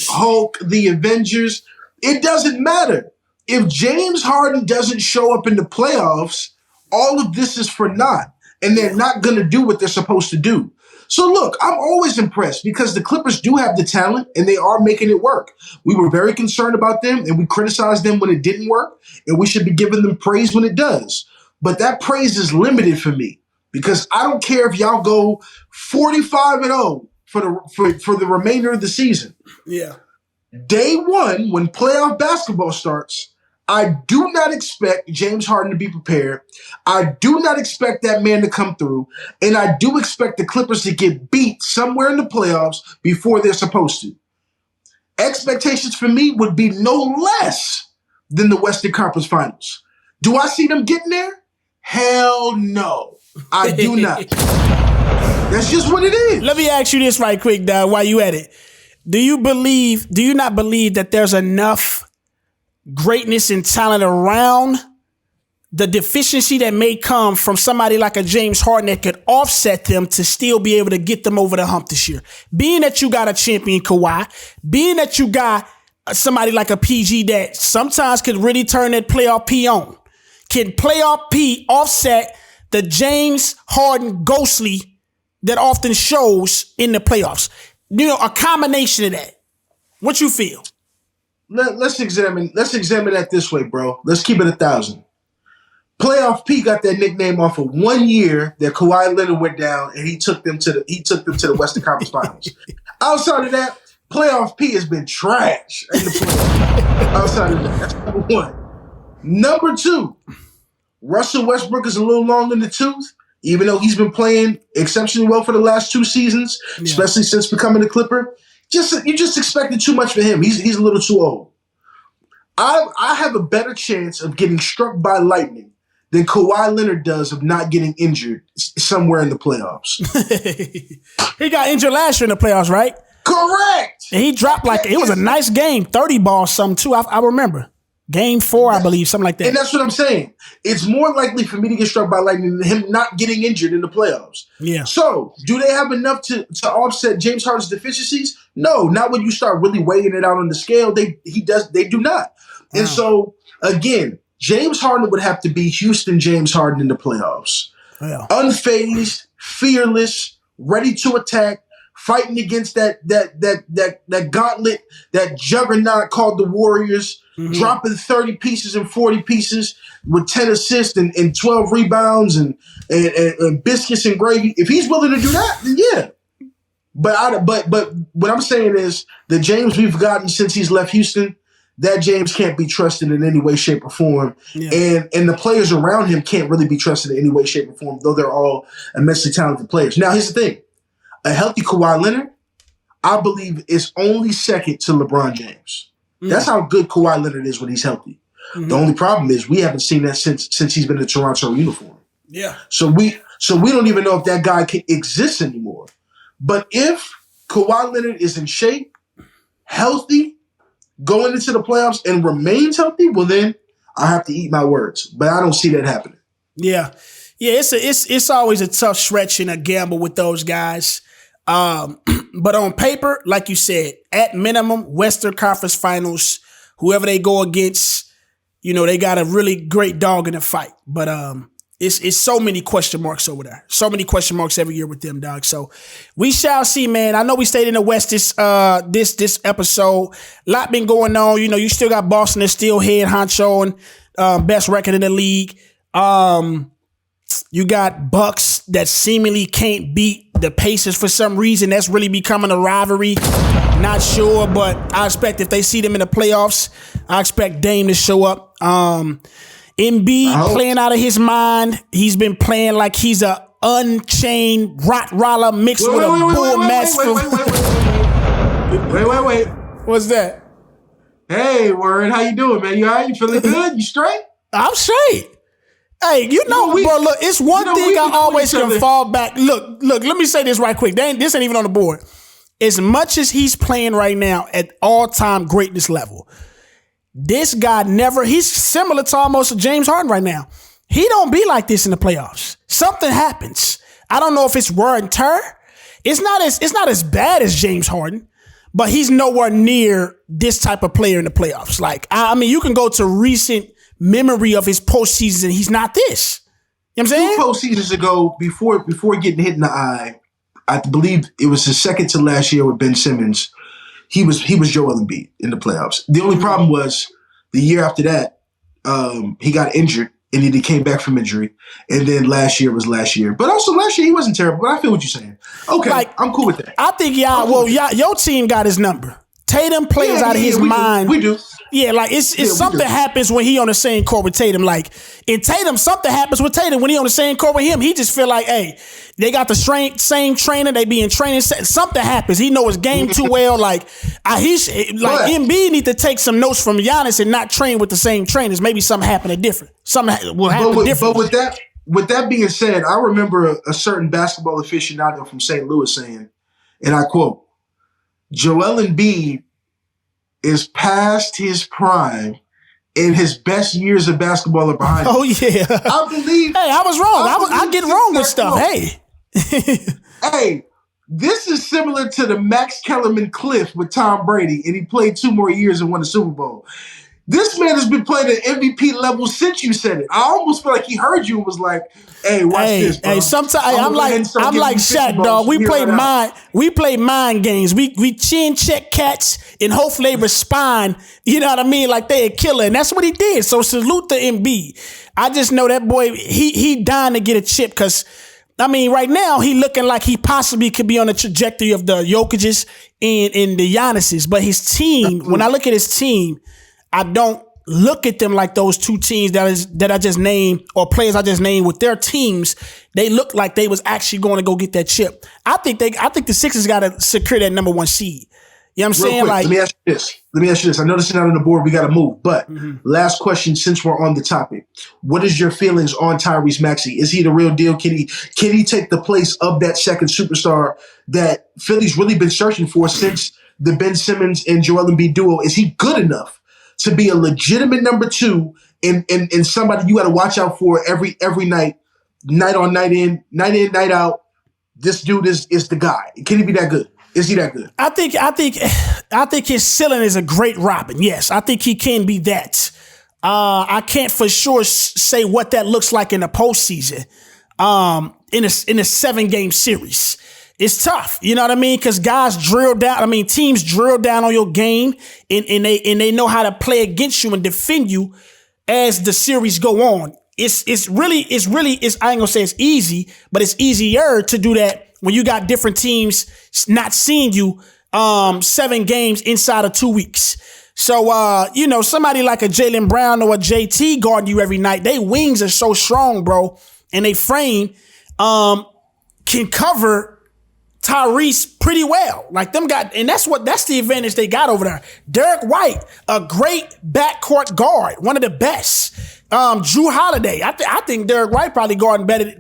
S1: Hulk, the Avengers. It doesn't matter. If James Harden doesn't show up in the playoffs, all of this is for naught, and they're not going to do what they're supposed to do. So look, I'm always impressed because the Clippers do have the talent and they are making it work. We were very concerned about them and we criticized them when it didn't work, and we should be giving them praise when it does. But that praise is limited for me because I don't care if y'all go 45-0 for the remainder of the season.
S3: Yeah.
S1: Day one, when playoff basketball starts, I do not expect James Harden to be prepared. I do not expect that man to come through. And I do expect the Clippers to get beat somewhere in the playoffs before they're supposed to. Expectations for me would be no less than the Western Conference Finals. Do I see them getting there? Hell no. I do not. That's just what it is.
S3: Let me ask you this right quick, dog, while you at it. Do you not believe that there's enough greatness and talent around the deficiency that may come from somebody like a James Harden that could offset them to still be able to get them over the hump this year? Being that you got a champion Kawhi, being that you got somebody like a PG that sometimes could really turn that playoff P on. Can playoff P offset the James Harden ghostly that often shows in the playoffs? You know, a combination of that. What you feel?
S1: Let's examine that this way, bro. Let's keep it 1,000. Playoff P got that nickname off of 1 year that Kawhi Leonard went down and he took them to the Western Conference Finals. Outside of that, Playoff P has been trash in the playoffs. Outside of that, that's number one. Number two, Russell Westbrook is a little long in the tooth, even though he's been playing exceptionally well for the last 2 seasons, especially since becoming a Clipper. You just expected too much for him. He's a little too old. I have a better chance of getting struck by lightning than Kawhi Leonard does of not getting injured somewhere in the playoffs.
S3: He got injured last year in the playoffs, right?
S1: Correct.
S3: And he dropped it was a nice game, 30 ball something too. I remember. Game 4, I believe, something like that.
S1: And that's what I'm saying. It's more likely for me to get struck by lightning than him not getting injured in the playoffs.
S3: Yeah.
S1: So, do they have enough to offset James Harden's deficiencies? No, not when you start really weighing it out on the scale. They do not. Wow. And so, again, James Harden would have to be Houston James Harden in the playoffs. Yeah. Unfazed, fearless, ready to attack, fighting against that gauntlet, that juggernaut called the Warriors. Mm-hmm. Dropping 30 pieces and 40 pieces with 10 assists and 12 rebounds and biscuits and gravy. If he's willing to do that, then yeah. But what I'm saying is the James we've gotten since he's left Houston, that James can't be trusted in any way, shape, or form. Yeah. And the players around him can't really be trusted in any way, shape, or form, though they're all immensely talented players. Now, here's the thing. A healthy Kawhi Leonard, I believe, is only second to LeBron James. That's how good Kawhi Leonard is when he's healthy. Mm-hmm. The only problem is we haven't seen that since he's been in the Toronto uniform. Yeah. So we don't even know if that guy exists anymore. But if Kawhi Leonard is in shape, healthy, going into the playoffs and remains healthy, well then I have to eat my words. But I don't see that happening.
S3: Yeah. Yeah, it's always a tough stretch and a gamble with those guys. But on paper, like you said, at minimum, Western Conference Finals, whoever they go against, they got a really great dog in the fight. But It's so many question marks over there. So many question marks every year with them, dog. So we shall see, man. I know we stayed in the West this episode. A lot been going on. You know, you still got Boston that's still head honcho and best record in the league. You got Bucks that seemingly can't beat the Pacers for some reason. That's really becoming a rivalry. Not sure, but I expect if they see them in the playoffs, I expect Dame to show up. Embiid playing out of his mind. He's been playing like he's a unchained Rottweiler mixed with a bull mastiff.
S1: Wait.
S3: What's that?
S1: Hey, Word, how you doing, man? You all right? You feeling good? You straight?
S3: I'm straight. Hey, bro, look, it's one thing I always can fall back. Look, let me say this right quick. This ain't even on the board. As much as he's playing right now at all-time greatness level, this guy he's similar to almost James Harden right now. He don't be like this in the playoffs. Something happens. I don't know if it's wear and tear. It's not as bad as James Harden, but he's nowhere near this type of player in the playoffs. Like, I mean, you can go to recent memory of his postseason, he's not this. You know what I'm saying?
S1: 2 postseasons ago, before getting hit in the eye, I believe it was his second to last year with Ben Simmons. He was Joel Embiid in the playoffs. The only problem was the year after that, he got injured and then he came back from injury. And then last year was last year. But also last year he wasn't terrible. But I feel what you're saying. Okay, like, I'm cool with that.
S3: I think your team got his number. Tatum plays out of his mind.
S1: We do.
S3: Yeah, like it's something happens when he on the same court with Tatum. Like in Tatum, something happens with Tatum when he on the same court with him. He just feel like, hey, they got the same trainer. They be in training. Something happens. He know his game too well. Like Embiid need to take some notes from Giannis and not train with the same trainers. Maybe something happened different. Something will happen different.
S1: But with that being said, I remember a certain basketball aficionado from St. Louis saying, and I quote, Joel Embiid is past his prime and his best years of basketball are behind him.
S3: Oh, yeah.
S1: I believe.
S3: Hey, I was wrong. I get wrong with stuff. Hey.
S1: Hey, this is similar to the Max Kellerman cliff with Tom Brady, and he played 2 more years and won the Super Bowl. This man has been playing at MVP level since you said it. I almost feel like he heard you and was like, hey, watch this, bro.
S3: Hey, sometimes I'm like Shaq, dog. We play mind games. We chin check cats and hopefully they respond. You know what I mean? Like they a killer. And that's what he did. So salute to Embiid. I just know that boy, he dying to get a chip because I mean, right now he looking like he possibly could be on the trajectory of the Jokic's and the Giannis's. But his team, when I look at his team, I don't look at them like those 2 teams that I just named or players I just named with their teams. They look like they was actually going to go get that chip. I think the Sixers got to secure that number 1 seed. You know what I'm saying?
S1: Quick,
S3: like,
S1: let me ask you this. I know this is not on the board. We got to move. But last question, since we're on the topic, what is your feelings on Tyrese Maxey? Is he the real deal? Can he take the place of that second superstar that Philly's really been searching for since the Ben Simmons and Joel Embiid duo? Is he good enough to be a legitimate number 2 and somebody you got to watch out for every night, night on, night in, night out? This dude is the guy. Can he be that good? Is he that good?
S3: I think his ceiling is a great Robin. Yes, I think he can be that. I can't for sure say what that looks like in the postseason. In a 7-game series, it's tough. You know what I mean? Because teams drill down on your game and they know how to play against you and defend you as the series go on. It's really I ain't gonna say it's easy, but it's easier to do that when you got different teams not seeing you 7 games inside of 2 weeks. So, somebody like a Jaylen Brown or a JT guarding you every night, they wings are so strong, bro, and they frame can cover Tyrese pretty well. Like them and that's the advantage they got over there. Derek White, a great backcourt guard, one of the best. Drew Holiday. I think Derek White probably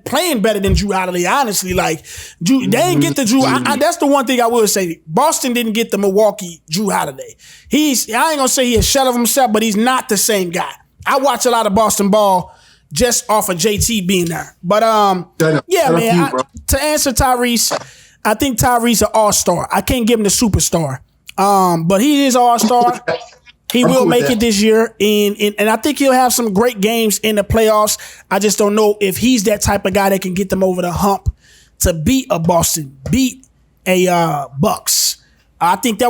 S3: playing better than Drew Holiday, honestly. Like, they didn't get the Drew. That's the one thing I will say. Boston didn't get the Milwaukee Drew Holiday. I ain't gonna say he's a shell of himself, but he's not the same guy. I watch a lot of Boston ball just off of JT being there. But, to answer Tyrese, I think Tyrese an all-star. I can't give him the superstar. But he is all-star. He will make it this year, and I think he'll have some great games in the playoffs. I just don't know if he's that type of guy that can get them over the hump to beat a Boston, beat a Bucks. I think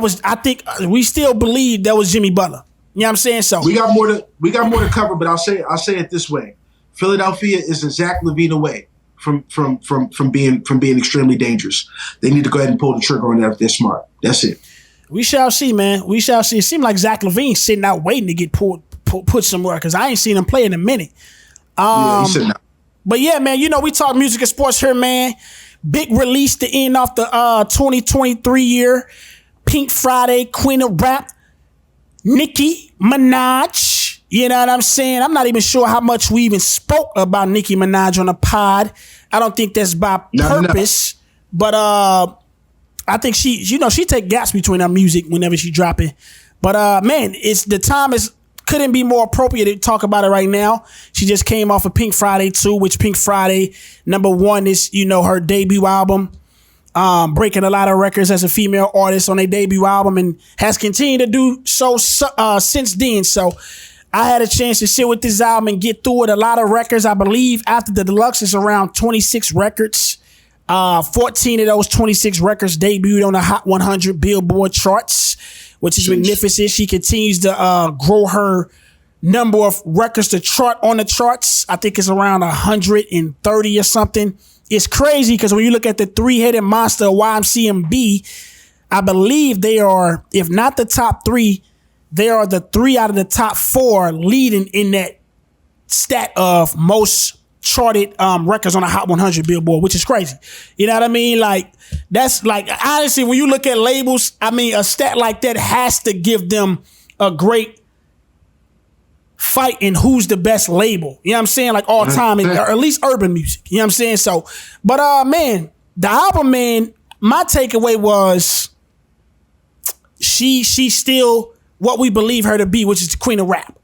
S3: we still believe that was Jimmy Butler. You know what I'm saying? So
S1: we got more to cover, but I'll say it this way: Philadelphia is a Zach LaVine away from being extremely dangerous. They need to go ahead and pull the trigger on that if they're smart. That's it.
S3: We shall see, man. We shall see. It seemed like Zach LaVine sitting out waiting to get put somewhere because I ain't seen him play in a minute.
S1: Yeah, he's sitting out.
S3: But yeah, man, we talk music and sports here, man. Big release to end off the 2023 year. Pink Friday, Queen of Rap, Nicki Minaj. You know what I'm saying? I'm not even sure how much we even spoke about Nicki Minaj on the pod. I don't think that's by purpose, but I think she take gaps between her music whenever she drop it. But man, the time couldn't be more appropriate to talk about it right now. She just came off of Pink Friday 2, which Pink Friday #1 is, her debut album. Breaking a lot of records as a female artist on a debut album and has continued to do so since then. So I had a chance to sit with this album and get through it. A lot of records, I believe, after the deluxe is around 26 records. 14 of those 26 records debuted on the Hot 100 Billboard charts, which is magnificent. She continues to grow her number of records to chart on the charts. I think it's around 130 or something. It's crazy because when you look at the three-headed monster of YMCMB, I believe they are, if not the top 3, they are the 3 out of the top 4 leading in that stat of most charted records on a Hot 100 Billboard, which is crazy. You know what I mean? Like, that's like, honestly, when you look at labels, I mean, a stat like that has to give them a great fight in who's the best label. You know what I'm saying? Like all time, or at least urban music. You know what I'm saying? So, but man, the album, man, my takeaway was she's still what we believe her to be, which is the queen of rap.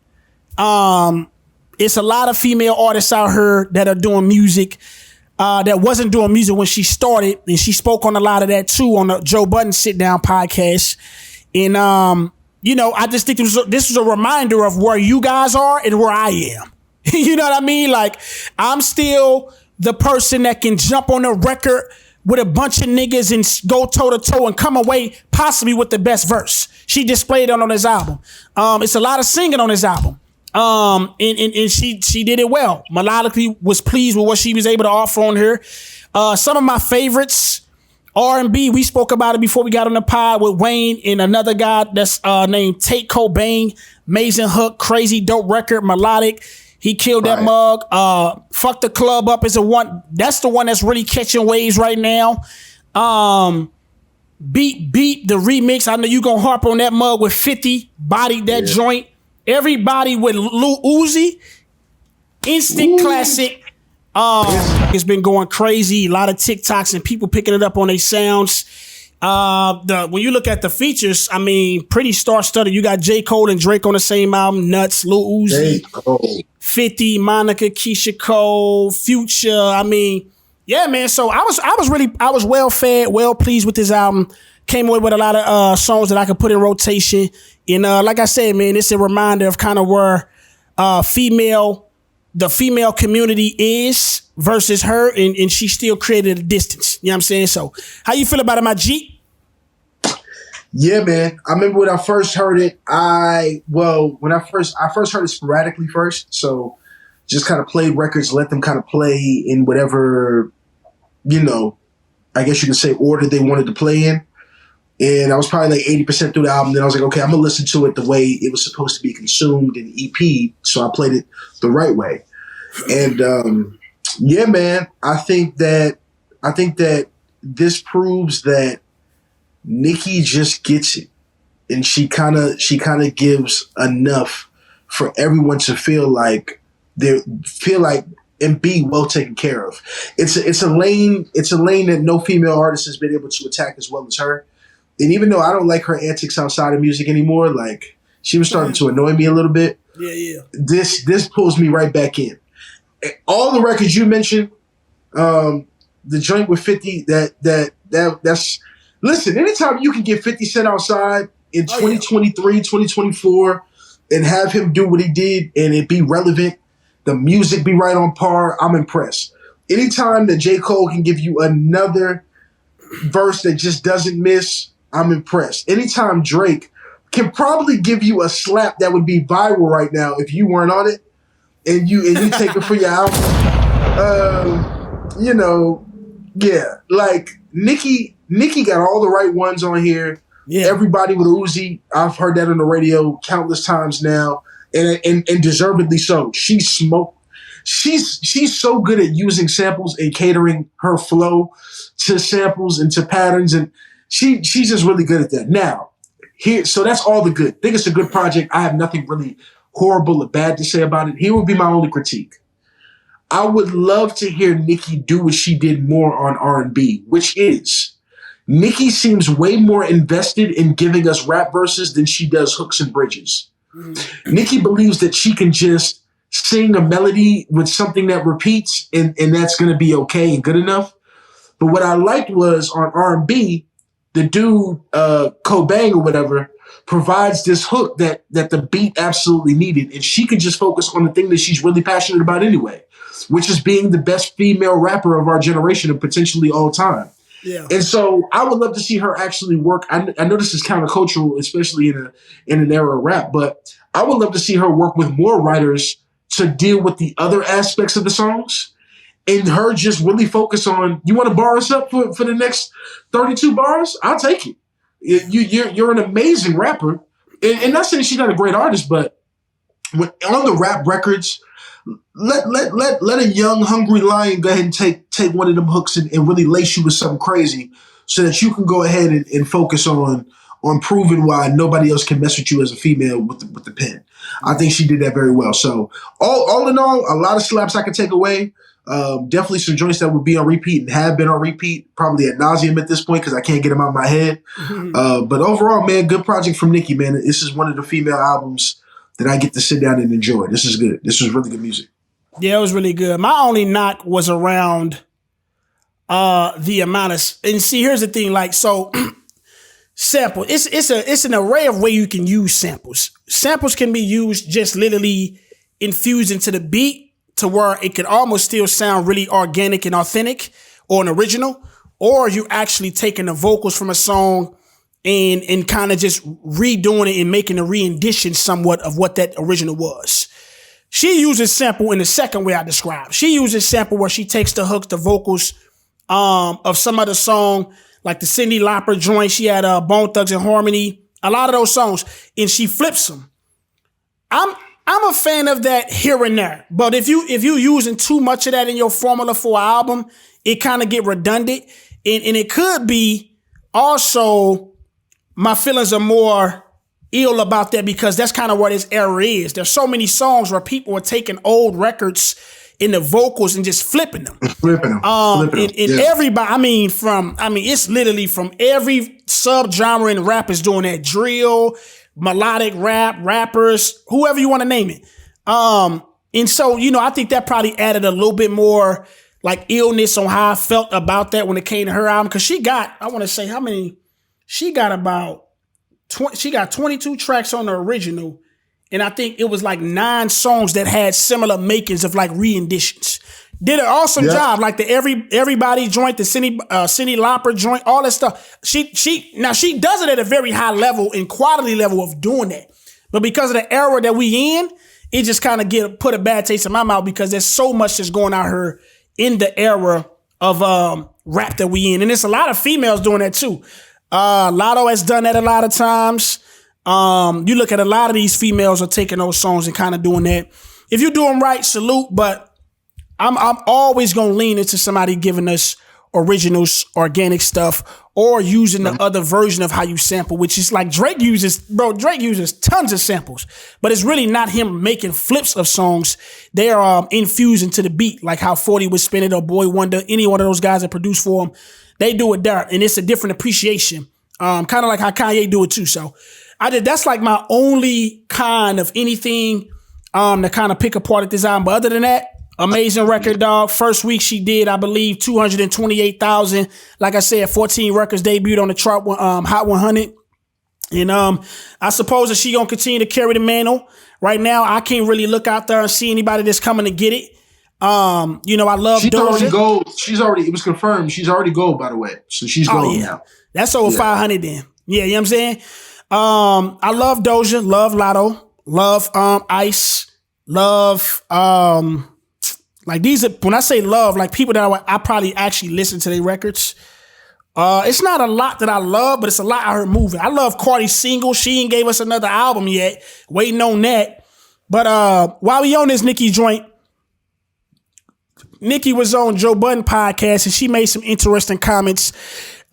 S3: It's a lot of female artists out here that are doing music that wasn't doing music when she started, and she spoke on a lot of that too on the Joe Budden Sit Down podcast. And I just think this was a reminder of where you guys are and where I am. You know what I mean? Like, I'm still the person that can jump on a record with a bunch of niggas and go toe to toe and come away possibly with the best verse. She displayed it on this album. It's a lot of singing on this album. And she did it well. Melodically was pleased with what she was able to offer on here. Some of my favorites, R&B, we spoke about it before we got on the pod with Wayne and another guy that's named Tate Cobain. Amazing hook, crazy dope record, melodic. He killed that mug. Fuck the Club Up is that's the one that's really catching waves right now. Beat the remix. I know you gonna harp on that mug with 50, bodied that joint. Everybody with Lil Uzi, instant classic. It's been going crazy. A lot of TikToks and people picking it up on their sounds. When you look at the features, I mean, pretty star-studded. You got J. Cole and Drake on the same album. Nuts, Lil Uzi, 50, Monica, Keisha Cole, Future. I mean, yeah, man. So I was well fed, well pleased with this album. Came away with a lot of songs that I could put in rotation. And like I said, man, it's a reminder of kind of where the female community is versus her, and she still created a distance. You know what I'm saying? So how you feel about it, my G?
S1: Yeah, man. I remember when I first heard it, I first heard it sporadically first. So just kind of played records, let them kind of play in whatever, I guess you could say order they wanted to play in. And I was probably like 80% through the album. Then I was like, okay, I'm going to listen to it the way it was supposed to be consumed and EP'd. So I played it the right way. And yeah, man, I think that this proves that Nicki just gets it. And she kind of gives enough for everyone to feel like and be well taken care of. It's a lane that no female artist has been able to attack as well as her. And even though I don't like her antics outside of music anymore, like, she was starting to annoy me a little bit.
S3: Yeah.
S1: This pulls me right back in. All the records you mentioned, the joint with 50, that's listen, anytime you can get 50 Cent outside in 2023, 2024, and have him do what he did and it be relevant, the music be right on par, I'm impressed. Anytime that J. Cole can give you another verse that just doesn't miss, I'm impressed. Anytime Drake can probably give you a slap that would be viral right now if you weren't on it and you take it for your album. Like Nicki got all the right ones on here. Yeah. Everybody with Uzi, I've heard that on the radio countless times now, and deservedly so. She smoked. She's so good at using samples and catering her flow to samples and to patterns, and she's just really good at that. Now, so that's all the good. I think it's a good project. I have nothing really horrible or bad to say about it. Here would be my only critique. I would love to hear Nicki do what she did more on R&B, which is Nicki seems way more invested in giving us rap verses than she does hooks and bridges. Mm-hmm. Nicki believes that she can just sing a melody with something that repeats and that's going to be okay and good enough. But what I liked was on R&B, the dude, Cobain or whatever, provides this hook that the beat absolutely needed. And she could just focus on the thing that she's really passionate about anyway, which is being the best female rapper of our generation and potentially all time. Yeah. And so I would love to see her actually work. I know this is countercultural, especially in an era of rap, but I would love to see her work with more writers to deal with the other aspects of the songs and her just really focus on, you want to bar us up for the next 32 bars? I'll take it. You're an amazing rapper. And not saying she's not a great artist, but on the rap records, let a young, hungry lion go ahead and take one of them hooks and really lace you with something crazy so that you can go ahead and focus on proving why nobody else can mess with you as a female with the pen. I think she did that very well. So all in all, a lot of slaps I could take away. Definitely some joints that would be on repeat and have been on repeat, probably ad nauseum at this point because I can't get them out of my head. Mm-hmm. But overall, man, good project from Nicki, man. This is one of the female albums that I get to sit down and enjoy. This is good. This was really good music.
S3: Yeah, it was really good. My only knock was around the amount of, and see, here's the thing, like, so sample, it's an array of way you can use samples. Samples can be used just literally infused into the beat to where it could almost still sound really organic and authentic or an original, or you actually taking the vocals from a song and kind of just redoing it and making a rendition somewhat of what that original was. She uses sample in the second way I described. She uses sample where she takes the hooks, the vocals of some other song, like the Cyndi Lauper joint. She had Bone Thugs and Harmony, a lot of those songs, and she flips them. I'm a fan of that here and there, but if you using too much of that in your formula for an album, it kind of get redundant, and it could be also my feelings are more ill about that because that's kind of what this era is. There's so many songs where people are taking old records in the vocals and just flipping them. Everybody, it's literally from every subgenre in rap is doing that. Drill, melodic rap, rappers, whoever you want to name it. And so, I think that probably added a little bit more like illness on how I felt about that when it came to her album. Cause she got, I want to say how many, she got about 22 tracks on the original. And I think it was like 9 songs that had similar makings of like re-editions. Did an awesome job. Like the Everybody joint, the Cyndi Lauper joint, all that stuff. She does it at a very high level and quality level of doing that. But because of the era that we in, it just kind of put a bad taste in my mouth because there's so much that's going out here in the era of rap that we in. And there's a lot of females doing that too. Lotto has done that a lot of times. You look at a lot of these females are taking those songs and kind of doing that. If you do them right, salute, but I'm always going to lean into somebody giving us originals, organic stuff, or using the other version of how you sample, which is like Drake uses tons of samples, but it's really not him making flips of songs. They are infused into the beat, like how 40 would spin it or Boy Wonder, any one of those guys that produce for him. They do it there, and it's a different appreciation. Kind of like how Kanye do it too. So that's like my only kind of anything to kind of pick apart at this album. But other than that, amazing record, dog. First week she did, I believe, 228,000. Like I said, 14 records debuted on the chart, Hot 100. And I suppose that she gonna continue to carry the mantle. Right now, I can't really look out there and see anybody that's coming to get it. I love
S1: She's
S3: Doja.
S1: already gold. It was confirmed. She's already gold, by the way. So she's gold now.
S3: That's over 500 then. Yeah, you know what I'm saying? I love Doja, love Lotto, love Ice, love like these are, when I say love, like people that I probably actually listen to their records. It's not a lot that I love, but it's a lot I heard moving. I love Cardi's single. She ain't gave us another album yet. Waiting on that. But while we on this Nicki joint, Nicki was on Joe Budden podcast and she made some interesting comments.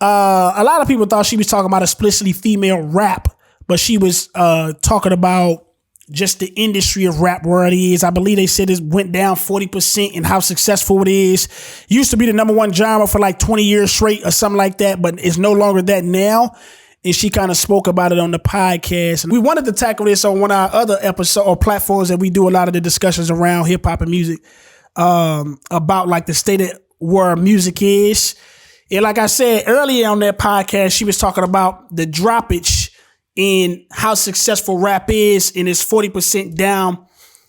S3: A lot of people thought she was talking about explicitly female rap, but she was talking about just the industry of rap where it is. I believe they said it went down 40% and how successful it is. Used to be the number one genre for like 20 years straight or something like that, but it's no longer that now. And she kind of spoke about it on the podcast. And we wanted to tackle this on one of our other episodes or platforms that we do a lot of the discussions around hip hop and music, about like the state of where music is. And like I said earlier on that podcast, she was talking about the droppage in how successful rap is, and it's 40% down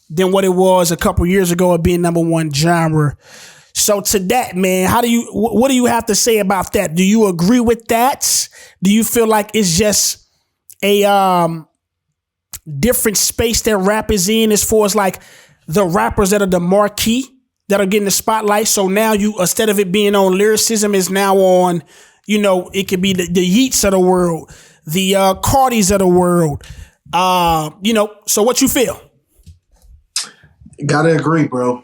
S3: than what it was a couple years ago of being number one genre. So to that, man, what do you have to say about that? Do you agree with that? Do you feel like it's just a different space that rap is in as far as like the rappers that are the marquee that are getting the spotlight? So now instead of it being on lyricism, is now on, it could be the Yeats of the world, the Cardis of the world. So what you feel?
S1: Gotta agree, bro.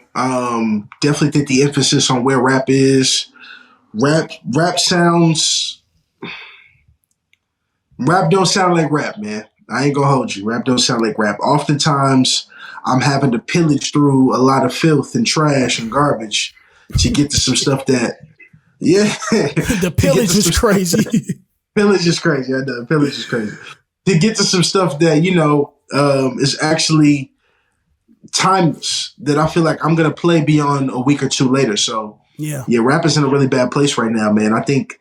S1: Definitely think the emphasis on where rap is. Rap don't sound like rap, man. I ain't gonna hold you. Rap don't sound like rap. Oftentimes, I'm having to pillage through a lot of filth and trash and garbage to get to some stuff that,
S3: the pillage is crazy.
S1: Pillage is crazy. I know. Pillage is crazy. To get to some stuff that, is actually timeless, that I feel like I'm going to play beyond a week or two later. So, rap is in a really bad place right now, man. I think,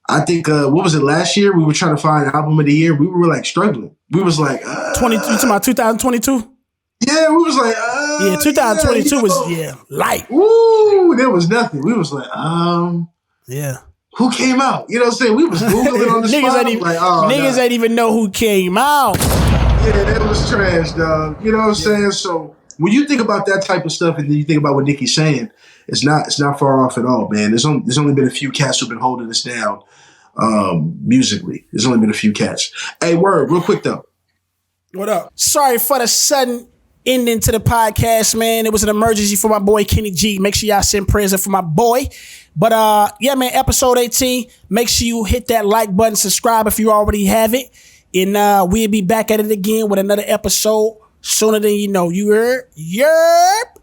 S1: what was it, last year? We were trying to find album of the year. We were like struggling. We was like,
S3: 22, you talking about 2022?
S1: Yeah, we was like,
S3: 2022 was light.
S1: Ooh, there was nothing. We was like, who came out? You know what I'm saying? We was Googling on the spot.
S3: Niggas ain't even know who came out.
S1: Yeah, that was trash, dog. You know what I'm saying? So when you think about that type of stuff and then you think about what Nicki's saying, it's not far off at all, man. There's only been a few cats who've been holding us down musically. There's only been a few cats. Hey, word, real quick though.
S3: What up? Sorry for the sudden ending to the podcast, man. It was an emergency for my boy Kenny G. Make sure y'all send prayers in for my boy. But man, episode 18. Make sure you hit that like button, subscribe if you already have it. And we'll be back at it again with another episode sooner than you know. You heard? Yerp.